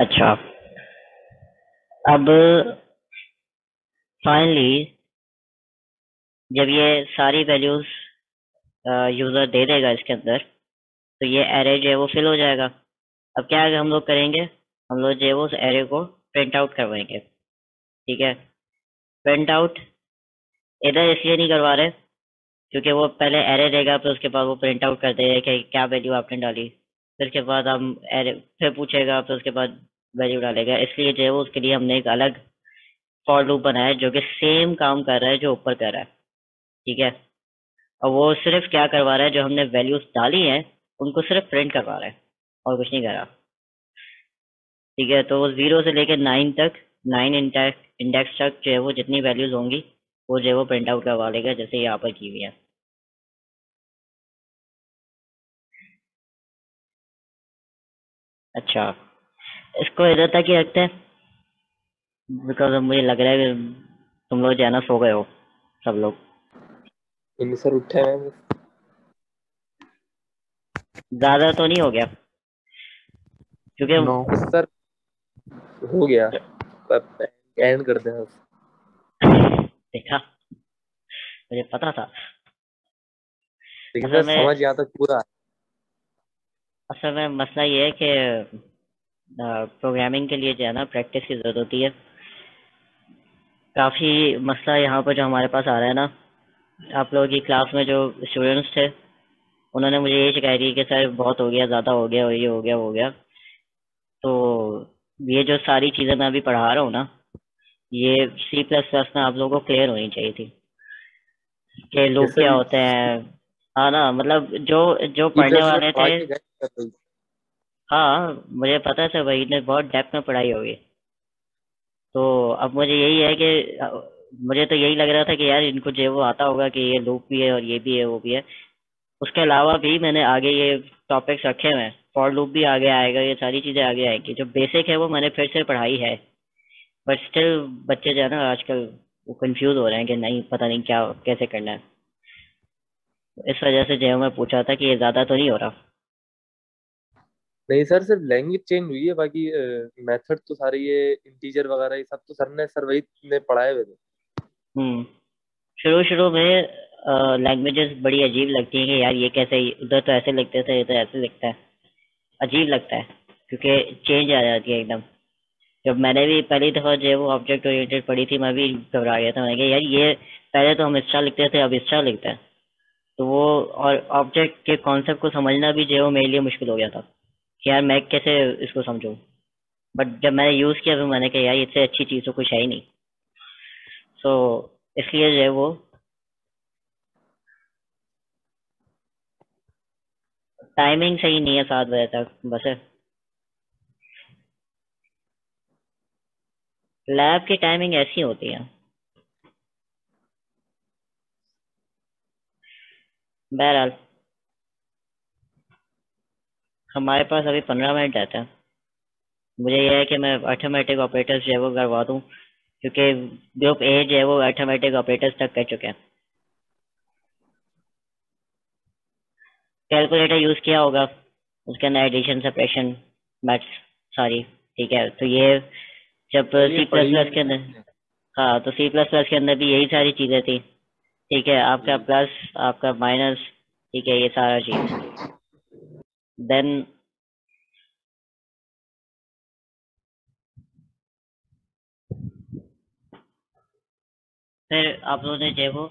अच्छा, अब फाइनली जब ये सारी वैल्यूज यूजर दे देगा इसके अंदर, तो ये एरे जो है वो फिल हो जाएगा। अब क्या है हम लोग करेंगे, हम लोग जो है वो उस एरे को प्रिंट आउट करवाएंगे। ठीक है, प्रिंट आउट इधर इसलिए नहीं करवा रहे क्योंकि वो पहले एरे देगा, फिर उसके बाद वो प्रिंट आउट कर देगा कि क्या वैल्यू आपने डाली, फिर उसके बाद हम एरे फिर पूछेगा, फिर उसके बाद वैल्यू डालेगा। इसलिए जो है वो उसके लिए हमने एक अलग फॉर लूप बनाया है जो कि सेम काम कर रहा है जो ऊपर कर रहा है। ठीक है, और वो सिर्फ क्या करवा रहा है, जो हमने वैल्यूज डाली हैं उनको सिर्फ प्रिंट करवा रहा है और कुछ नहीं कर रहा। ठीक है, तो वो 0 से लेकर 9 तक, 9 इंडेक्स तक जो है वो जितनी वैल्यूज होंगी वो जो है वो प्रिंट आउट करवा लेगा, जैसे यहाँ पर की हुई है। अच्छा, इसको इधर तक ही रखते हैं बिकॉज अब मुझे लग रहा है कि तुम लोग जो है ना सो गए हो सब लोग। इन सर उठे हैं। ज्यादा तो नहीं हो गया क्योंकि नो सर हो गया, एंड कर दे बस। देखा, मुझे पता था। लेकिन असल सर में समझ यहाँ तक पूरा। असल में मसला ये है कि प्रोग्रामिंग के लिए जो है ना प्रैक्टिस की जरूरत होती है। काफी मसला यहाँ पर जो हमारे पास आ रहा है ना, आप लोगों की क्लास में जो स्टूडेंट्स थे उन्होंने मुझे ये शिकायत की कि सर बहुत हो गया, ज़्यादा हो गया, और ये हो गया, वो हो गया। तो ये जो सारी चीज़ें मैं अभी पढ़ा रहा हूँ ना, ये C++ में आप लोगों को क्लियर होनी चाहिए थी कि ये लूप क्या सर होते हैं। हाँ ना, मतलब जो जो ई पढ़ने प्लस में वाले पढ़ा थे। के गए सर भाई। हाँ, मुझे पता है सर, भाई ने बहुत डेप्थ में पढ़ाई होगी। तो अब मुझे यही है कि मुझे तो यही लग रहा था कि यार इनको जो है वो आता होगा कि ये लूप भी है और ये भी है, वो भी है। उसके अलावा भी मैंने आगे ये टॉपिक्स रखे हुए हैं, फॉर लूप भी आगे आएगा, ये सारी चीज़ें आगे आएंगी। जो बेसिक है वो मैंने फिर से पढ़ाई है, बट स्टिल बच्चे जो है ना आजकल वो कंफ्यूज हो रहे हैं कि नहीं, पता नहीं क्या कैसे करना है। इस वजह से जो है मैं पूछा था कि ये ज़्यादा तो नहीं हो रहा। नहीं सर, सिर्फ लैंग्वेज चेंज हुई है, बाकी मेथड तो सारे ये इंटीजर वगैरह ये सब तो सर ने, सर वही ने पढ़ाए हुए थे। हम्म, शुरू शुरू में लैंग्वेजेस बड़ी अजीब लगती हैं कि यार ये कैसे, उधर तो ऐसे लिखते थे, इधर ऐसे लिखता है। अजीब लगता है क्योंकि चेंज आ जाती है एकदम। जब मैंने भी पहली दफा जो है वो ऑब्जेक्ट ओरिएंटेड पढ़ी थी, मैं भी घबरा गया था। मैंने कहा यार ये पहले तो हम स्टार लिखते थे, अब स्टार लिखते हैं। तो वो और ऑब्जेक्ट के कॉन्सेप्ट को समझना भी जो है वो मेरे लिए मुश्किल हो गया था कि यार मैं कैसे इसको समझूं। बट जब मैंने यूज किया तो मैंने कहा यार इससे अच्छी चीज तो कुछ है ही नहीं। सो इसलिए जो है वो टाइमिंग सही नहीं है 7 बजे तक बस। लैब की टाइमिंग ऐसी होती है। बहरहाल हमारे पास अभी 15 मिनट रहते हैं। मुझे यह है कि मैं अर्थमेटिक ऑपरेटर्स जो है वो करवा दूं, क्योंकि ग्रुप ए जो है वो अर्थमेटिक ऑपरेटर्स तक कर चुके हैं। कैलकुलेटर यूज किया होगा, उसके अंदर एडिशन सब्ट्रैक्शन मैथ्स सारी, ठीक है। तो ये जब चलिए सी प्लस पढ़ी प्लस के अंदर, हाँ तो सी प्लस प्लस के अंदर भी यही सारी चीजें थी, ठीक है। आपका प्लस, आपका माइनस, ठीक है, ये सारा चीज। देन फिर आप लोगों ने जो है वो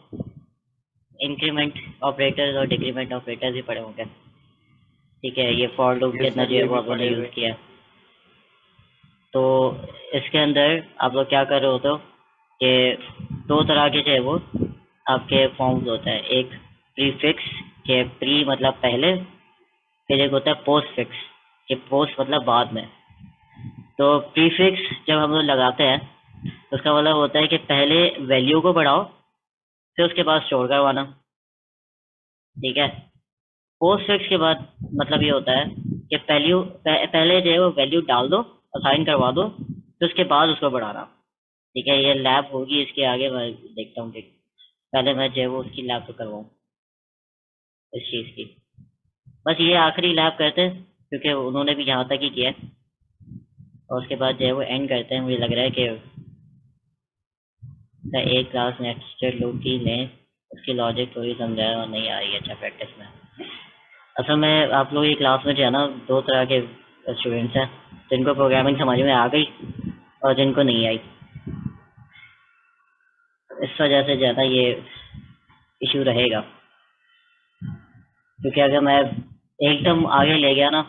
इंक्रीमेंट ऑपरेटर्स और डिक्रीमेंट ऑपरेटर्स भी पढ़े होंगे, ठीक है। ये फॉर लूप के अंदर जो है वो आप लोगों ने यूज किया। तो इसके अंदर आप लोग क्या कर रहे होते हो कि 2 तरह के जो है वो आपके फॉर्म्स होते हैं। एक प्रीफिक्स के प्री मतलब पहले, फिर एक होता है पोस्ट फिक्स कि पोस्ट मतलब बाद में। तो प्रीफिक्स जब हम लोग लगाते हैं तो उसका मतलब होता है कि पहले वैल्यू को बढ़ाओ फिर उसके बाद स्टोर करवाना, ठीक है। पोस्ट फिक्स के बाद मतलब ये होता है कि पहले जो है वो वैल्यू डाल दो, असाइन करवा दो, फिर उसके बाद उसको बढ़ाना, ठीक है। ये लैब होगी इसके आगे, मैं देखता हूँ कि पहले मैं जो है वो उसकी लैब तो करवाऊँ इस चीज़ की। बस ये आखिरी लैब करते हैं क्योंकि उन्होंने भी यहाँ तक ही किया है, और उसके बाद जो है वो एंड करते हैं। मुझे लग रहा है कि एक क्लास नेक्स्टेड लूप की लें, उसकी लॉजिक थोड़ी समझाया और नहीं आ रही है अच्छा प्रैक्टिस में। असल में आप लोग की क्लास में जो है ना 2 तरह के स्टूडेंट्स हैं, जिनको प्रोग्रामिंग समझ में आ गई और जिनको नहीं आई। इस वजह से ज़्यादा ये इशू रहेगा, क्योंकि अगर मैं एकदम आगे ले गया ना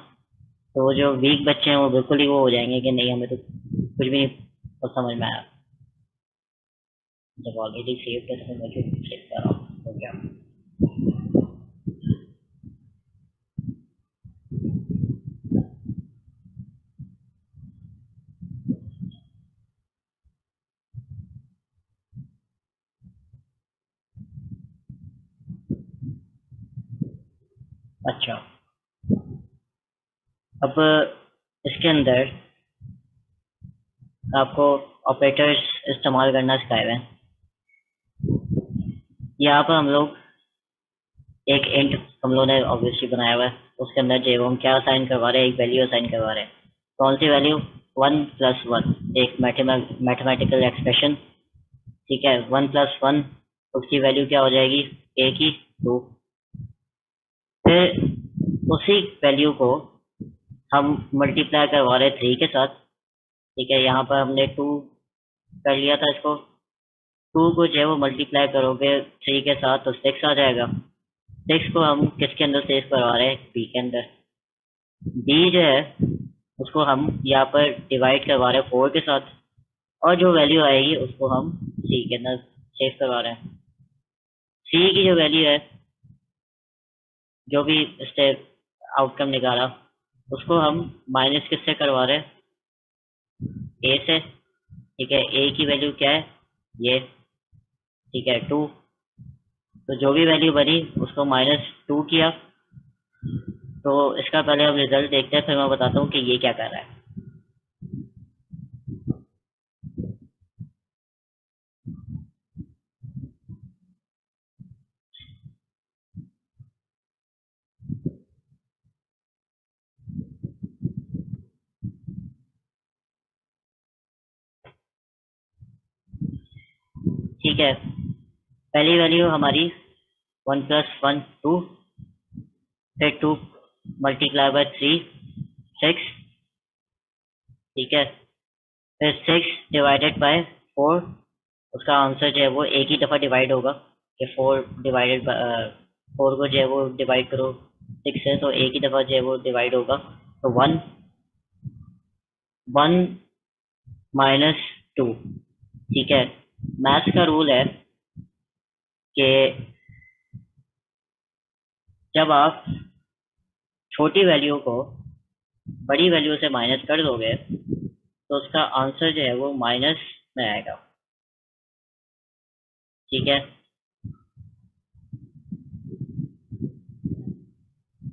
तो जो वीक बच्चे हैं वो बिल्कुल ही वो हो जाएंगे कि नहीं हमें तो कुछ भी नहीं समझ में आया। जब ऑलरेडी सेव है तो मैं क्यों चेक कर रहा हूँ तो क्या। अच्छा, अब इसके अंदर आपको ऑपरेटर्स इस्तेमाल करना सिखाए हुए हैं। यहाँ पर हम लोग एक इंट हम लोगों ने ऑब्वियसली बनाया हुआ है, उसके अंदर जो हम क्या असाइन करवा रहे हैं, एक वैल्यू असाइन करवा रहे हैं। कौन सी वैल्यू? 1+1, एक मैथमेटिकल एक्सप्रेशन, ठीक है। 1+1 उसकी वैल्यू क्या हो जाएगी? ए की 2। फिर उसी वैल्यू को हम मल्टीप्लाई करवा रहे हैं 3 के साथ, ठीक है। यहाँ पर हमने 2 कर लिया था इसको। 2 को जो है वो मल्टीप्लाई करोगे 3 के साथ तो 6 आ जाएगा। 6 को हम किसके अंदर सेव करवा रहे हैं? बी के अंदर। बी जो है उसको हम यहाँ पर डिवाइड करवा रहे हैं 4 के साथ, और जो वैल्यू आएगी उसको हम सी के अंदर सेव करवा रहे हैं। सी की जो वैल्यू है, जो भी स्टेप आउटकम निकाला, उसको हम माइनस किससे करवा रहे हैं? ए से, ठीक है। ए की वैल्यू क्या है? ये, ठीक है, 2। तो जो भी वैल्यू बनी उसको -2 किया। तो इसका पहले हम रिजल्ट देखते हैं, फिर मैं बताता हूँ कि ये क्या कर रहा है। ठीक है, पहली वैल्यू हमारी 1+1 2, फिर 2 × 3 6, ठीक है। फिर 6 डिवाइडेड बाय 4, उसका आंसर जो है वो एक ही दफ़ा डिवाइड होगा कि 4 डिवाइडेड 4 को जो है वो डिवाइड करो 6 से, तो एक ही दफ़ा जो है वो डिवाइड होगा, तो 1 -2, ठीक है। मैथ्स का रूल है कि जब आप छोटी वैल्यू को बड़ी वैल्यू से माइनस कर दोगे तो उसका आंसर जो है वो माइनस में आएगा, ठीक है।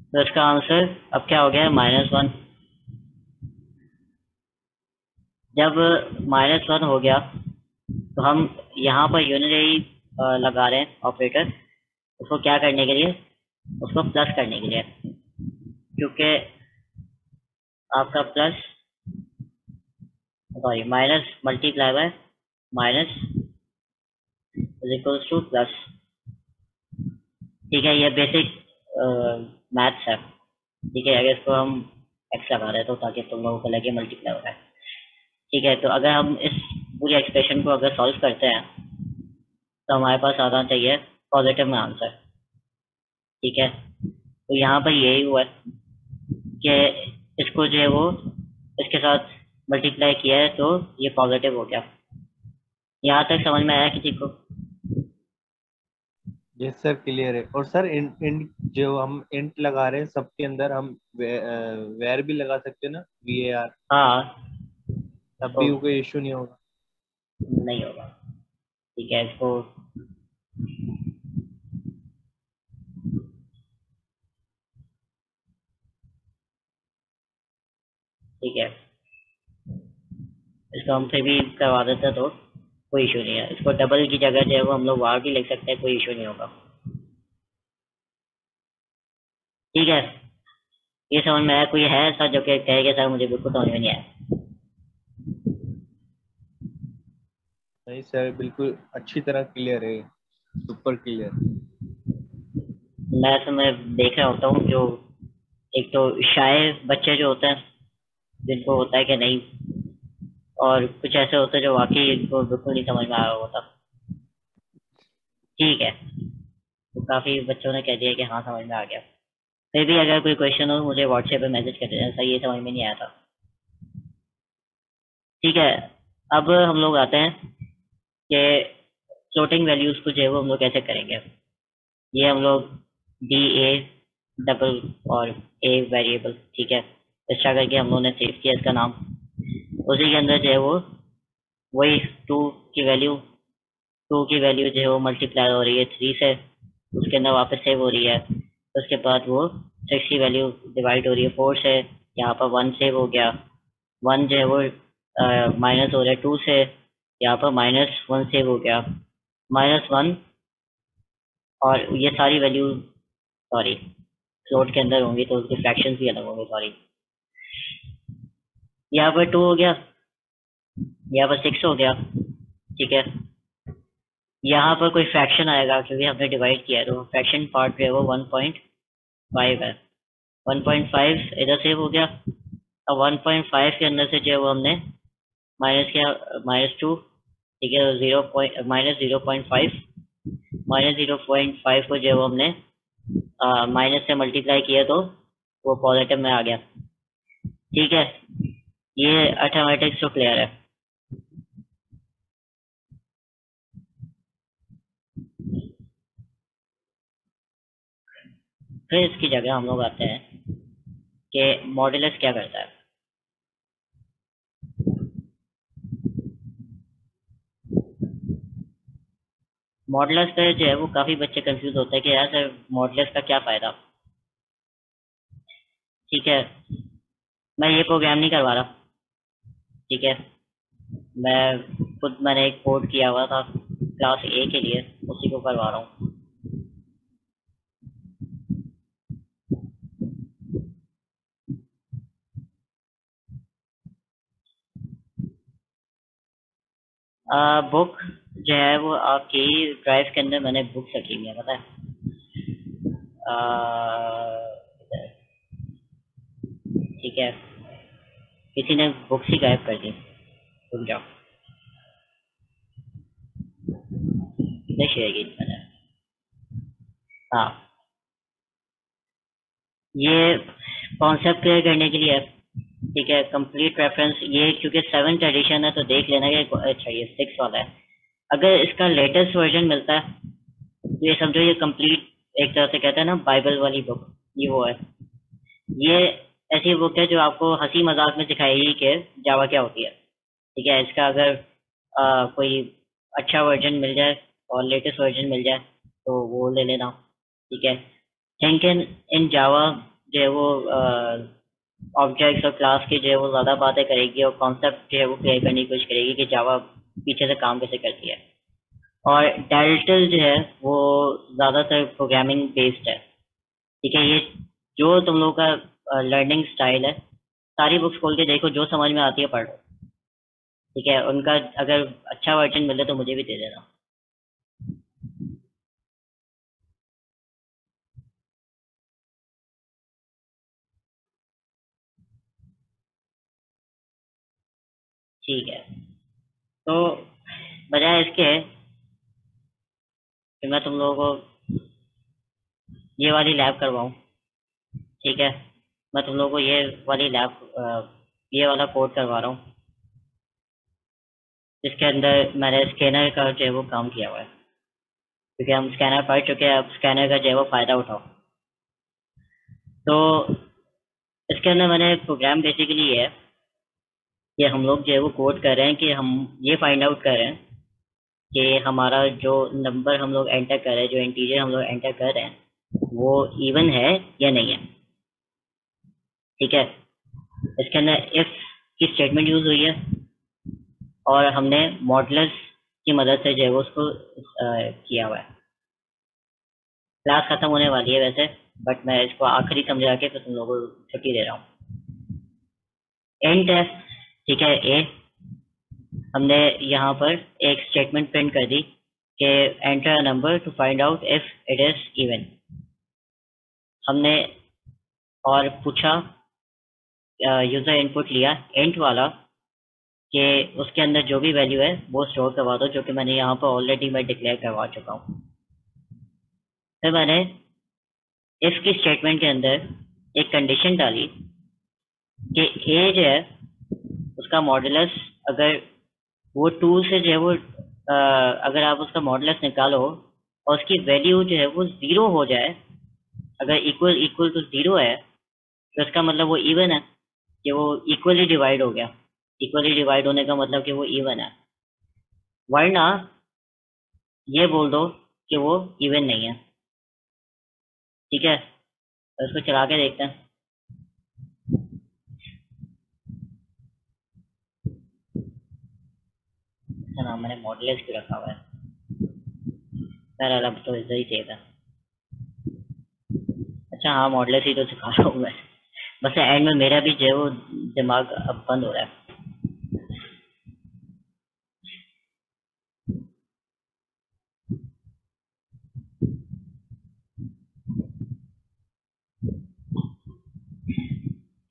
तो इसका आंसर अब क्या हो गया, -1। जब -1 हो गया तो हम यहाँ पर यूनिटरी लगा रहे हैं ऑपरेटर, उसको क्या करने के लिए, उसको प्लस करने के लिए, क्योंकि आपका plus sorry minus multiply by minus is equals two plus, ठीक है। ये बेसिक मैथ्स है, ठीक है। अगर इसको हम एक्स लगा रहे हैं तो ताकि तुम लोगों को लगे मल्टीप्लाई हो रहा है, ठीक है। तो अगर हम इस पूरी एक्सप्रेशन को अगर सॉल्व करते हैं तो हमारे पास आना चाहिए पॉजिटिव में आंसर, ठीक है। तो यहाँ पर यही हुआ है कि इसको जो है वो इसके साथ मल्टीप्लाई किया है तो ये पॉजिटिव हो गया। यहाँ तक समझ में आया किसी को? यस सर, क्लियर है। और सर इंट जो हम इंट लगा रहे हैं सबके अंदर हम वेर भी लगा सकते हैं ना, VAR, हाँ, तब भी कोई इशू नहीं होगा? नहीं होगा, ठीक है। इसको ठीक है, इसको हम फिर भी करवा देते तो कोई इशू नहीं है। इसको डबल की जगह जो है वो हम लोग वार भी लिख सकते हैं, कोई इशू नहीं होगा, ठीक है। ये समझ में आया? कोई है ऐसा जो कि कहेगा सर मुझे बिल्कुल समझ में नहीं आया? नहीं सर, बिल्कुल अच्छी तरह क्लियर है, सुपर क्लियर। मैं समय देख रहा होता हूँ जो एक तो शायद बच्चे जो होते हैं जिनको होता है कि नहीं, और कुछ ऐसे होते हैं जो वाकई इनको बिल्कुल नहीं समझ में आ रहा होता, ठीक है। तो काफी बच्चों ने कह दिया कि हाँ समझ में आ गया। फिर भी अगर कोई क्वेश्चन हो मुझे व्हाट्सएप पे मैसेज कर देना, सर ये समझ में नहीं आया था, ठीक है। अब हम लोग आते हैं कि फ्लोटिंग वैल्यूज को जो है वो हम लोग कैसे करेंगे। ये हम लोग डी ए डबल और ए वेरिएबल, ठीक है, इस तरह करके हम लोगों ने सेव किया इसका नाम। उसी के अंदर जो है वो वही टू की वैल्यू जो है वो मल्टीप्लाई हो रही है 3 से, उसके अंदर वापस सेव हो रही है। तो उसके बाद वो 6 की वैल्यू डिवाइड हो रही है 4 से, यहाँ पर 1 सेव हो गया। 1 जो है वो माइनस हो रहा है 2 से, यहाँ पर -1 सेव हो गया, -1। और ये सारी वैल्यू सॉरी फ्लोट के अंदर होंगी तो उसके फ्रैक्शंस भी अलग होंगे, सॉरी। यहाँ पर 2 हो गया, यहाँ पर 6 हो गया, ठीक है। यहाँ पर कोई फ्रैक्शन आएगा क्योंकि हमने डिवाइड किया है, तो फ्रैक्शन पार्ट जो है वो 1.5 है। 1.5 इधर सेव हो गया। अब 1.5 के अंदर से जो है वो हमने माइनस किया -2, ठीक है। -0.5 -0.5 को जो है वो हमने माइनस से मल्टीप्लाई किया तो वो पॉजिटिव में आ गया, ठीक है। ये अर्थमेटिक्स तो क्लियर है। फिर इसकी जगह हम लोग आते हैं कि मॉड्यूलस क्या करता है। मॉडुलस पे जो है वो काफी बच्चे कंफ्यूज होते हैं कि यार सर मॉडुलस का क्या फायदा, ठीक है। मैं ये प्रोग्राम नहीं करवा रहा, ठीक है। मैंने एक कोड किया हुआ था क्लास ए के लिए, उसी को करवा रहा हूँ। बुक जो है वो आपकी ड्राइव के अंदर मैंने बुक रखी हुई है, पता है। ठीक है, किसी ने बुक्स ही गायब कर दी। रुक जाओ, कितने शेयर की मैंने। हाँ, ये कॉन्सेप्ट क्लियर करने के लिए है। ठीक है, कंप्लीट रेफरेंस ये क्योंकि 7th एडिशन है तो देख लेना कि अच्छा ये 6 वाला है। अगर इसका लेटेस्ट वर्जन मिलता है तो ये समझो ये कंप्लीट, एक तरह से कहते हैं ना बाइबल वाली बुक, ये वो है। ये ऐसी बुक है जो आपको हंसी मजाक में सिखाएगी कि जावा क्या होती है। ठीक है, इसका अगर कोई अच्छा वर्जन मिल जाए और लेटेस्ट वर्जन मिल जाए तो वो ले लेना। ठीक है, थिंक इन जावा जो है वो ऑब्जेक्ट्स और क्लास की जो है वो ज़्यादा बातें करेगी और कॉन्सेप्ट जो है वो क्लियर करने की कोशिश करेगी कि जावा पीछे से काम कैसे करती है। और डेल्टल जो है वो ज़्यादातर प्रोग्रामिंग बेस्ड है। ठीक है, ये जो तुम लोगों का लर्निंग स्टाइल है, सारी बुक्स खोल के देखो, जो समझ में आती है पढ़ो। ठीक है, उनका अगर अच्छा वर्जन मिले तो मुझे भी दे देना। ठीक है, तो बजाय इसके कि मैं तुम लोगों को ये वाली लैब करवाऊँ, ठीक है, मैं तुम लोगों को ये वाली लैब ये वाला कोड करवा रहा हूँ जिसके अंदर मैंने स्कैनर का जो है वो काम किया हुआ है, क्योंकि हम स्कैनर पढ़ चुके हैं। अब स्कैनर का जो है वो फ़ायदा उठाओ। तो इसके अंदर मैंने प्रोग्राम बेसिकली ये है कि हम लोग जो है वो कोड कर रहे हैं कि हम ये फाइंड आउट कर रहे हैं कि हमारा जो नंबर हम लोग एंटर कर रहे हैं, जो इंटीजर हम लोग एंटर कर रहे हैं, वो इवन है या नहीं है। ठीक है, इसके अंदर इफ की स्टेटमेंट यूज हुई है और हमने मॉडलस की मदद से जो है वो उसको किया हुआ है। क्लास खत्म होने वाली है वैसे, बट मैं इसको आखिरी समझा के फिर तुम लोगों को छुट्टी दे रहा हूँ। एंड है, ठीक है, ए हमने यहाँ पर एक स्टेटमेंट प्रिंट कर दी कि enter a number two find out if it is even. हमने और पूछा, यूजर इनपुट लिया इंट वाला कि उसके अंदर जो भी वैल्यू है वो स्टोर करवा दो, जो कि मैंने यहाँ पर ऑलरेडी मैं डिक्लेयर करवा चुका हूँ। फिर मैंने इफ की स्टेटमेंट के अंदर एक कंडीशन डाली कि ए जो है उसका मॉडुलस, अगर वो 2 से जो है वो अगर आप उसका मॉडुलस निकालो और उसकी वैल्यू जो है वो 0 हो जाए, अगर इक्वल इक्वल टू 0 है तो इसका मतलब वो इवन है, कि वो इक्वली डिवाइड हो गया। इक्वली डिवाइड होने का मतलब कि वो इवन है, वरना ये बोल दो कि वो इवन नहीं है। ठीक है, तो इसको चला के देखते हैं। अच्छा नाम मैंने मॉडुलस क्यों रखा हुआ है, पहला तो इधर ही चाहिए था। अच्छा हाँ, मॉडुलस ही तो सिखा रहा हूँ मैं, बस एंड में मेरा भी जो है वो दिमाग अब बंद हो रहा है।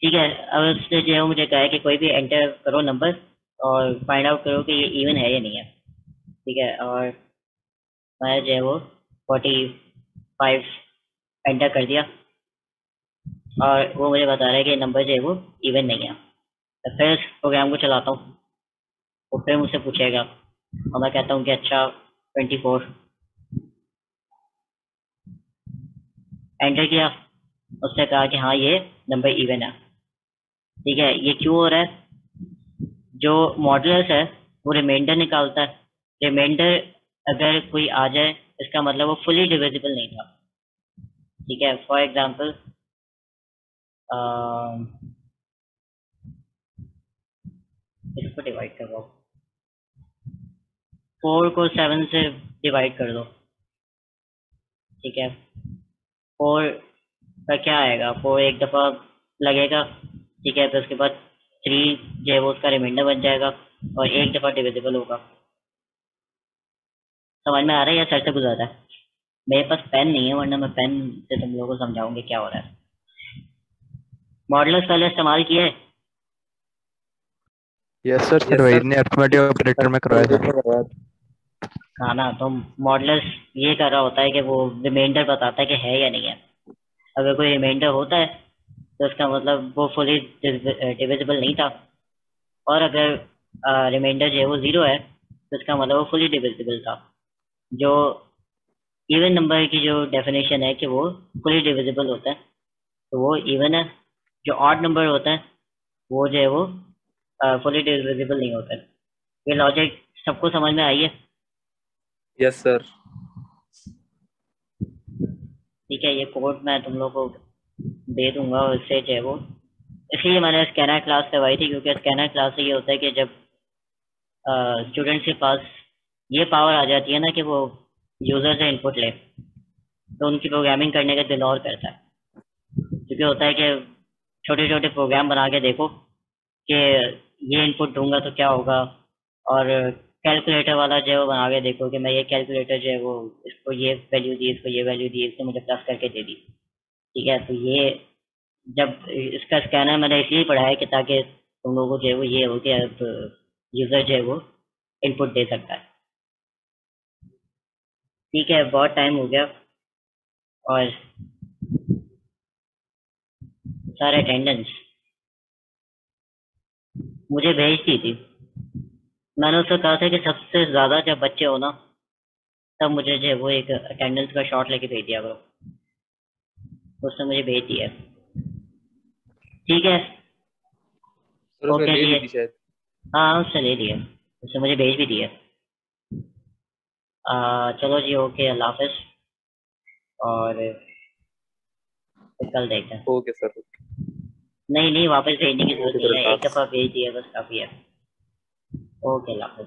ठीक है, अब उसने जो है वो मुझे कहा है कि कोई भी एंटर करो नंबर और फाइंड आउट करो कि ये इवन है या नहीं है। ठीक है, और मैं जो है वो 45 एंटर कर दिया और वो मुझे बता रहा है कि नंबर जो है वो इवन नहीं है। तो फिर इस प्रोग्राम को चलाता हूँ, वो फिर मुझसे पूछेगा और मैं कहता हूँ कि अच्छा 24 एंटर किया। उसने कहा कि हाँ ये नंबर इवन है। ठीक है, ये क्यों हो रहा है? जो मॉडुलस है वो रिमाइंडर निकालता है। रिमाइंडर अगर कोई आ जाए इसका मतलब वो फुली डिविजिबल नहीं था। ठीक है, फॉर एग्जांपल इसको डिवाइड करो, 4 को 7 से डिवाइड कर दो। ठीक है, 4 का क्या आएगा, 4 एक दफ़ा लगेगा। ठीक है, तो उसके बाद 3 जो है वो उसका रिमाइंडर बन जाएगा और एक दफ़ा डिविजिबल होगा। समझ में आ रहा है या सर से गुजर रहा है? मेरे पास पेन नहीं है, वरना मैं पेन से तुम लोगों को समझाऊंगी क्या हो रहा है। मॉडुलस पहले इस्तेमाल किए? यस सर, सर वही ने अरिथमेटिक ऑपरेटर में करवाया था। हाँ ना, तो मॉडुलस ये कर रहा होता है कि वो रिमाइंडर बताता है कि है या नहीं है। अगर कोई रिमाइंडर होता है तो इसका मतलब वो फुली डिविजिबल नहीं था, और अगर रिमाइंडर जो है वो 0 है तो इसका मतलब वो फुली डिविजिबल था। जो इवन नंबर की जो डेफिनेशन है कि वो फुली डिविजिबल होता है, तो वो इवन है। जो ऑड नंबर होता है वो जो है वो फुली डिविजिबल नहीं होता है। ये लॉजिक सबको समझ में आई है? Yes sir. ठीक है, ये कोड मैं तुम लोग को दे दूंगा, और इससे जो है वो, इसलिए मैंने स्कैनर क्लास करवाई थी, क्योंकि स्कैनर क्लास से ये होता है कि जब स्टूडेंट्स के पास ये पावर आ जाती है ना कि वो यूजर से इनपुट ले, तो उनकी प्रोग्रामिंग करने का दिल और करता है। क्योंकि होता है कि छोटे छोटे प्रोग्राम बना के देखो कि ये इनपुट दूंगा तो क्या होगा, और कैलकुलेटर वाला जो है वो बना के देखो कि मैं ये कैलकुलेटर जो है वो इसको ये वैल्यू दी, इसको ये वैल्यू दी, इसको मुझे प्लस करके दे दी। ठीक है, तो ये जब इसका स्कैनर मैंने इसलिए पढ़ा है कि ताकि तुम लोगों को जो है वो ये हो कि अब यूजर जो है वो इनपुट दे सकता है। ठीक है, बहुत टाइम हो गया, और सर अटेंडेंस मुझे भेज दी थी। मैंने उससे कहा था कि सबसे ज्यादा जब बच्चे हो ना, तब मुझे जो है वो एक अटेंडेंस का शॉट लेके भेज दिया करो। तो उसने मुझे भेज दिया। ठीक है, सर उसने ओके ले जी। ली थी शायद। हाँ, उसने ले लिया, उसने मुझे भेज भी दिया। चलो जी, ओके, अल्लाह हाफिज, और फिर कल देखते हैं। Okay sir. नहीं नहीं, वापस भेजने की जरूरत ओके नहीं सर, है, अल्लाह एक हाफिज। दफा भेज दिया बस काफी है। ओके, अल्लाह हाफिज।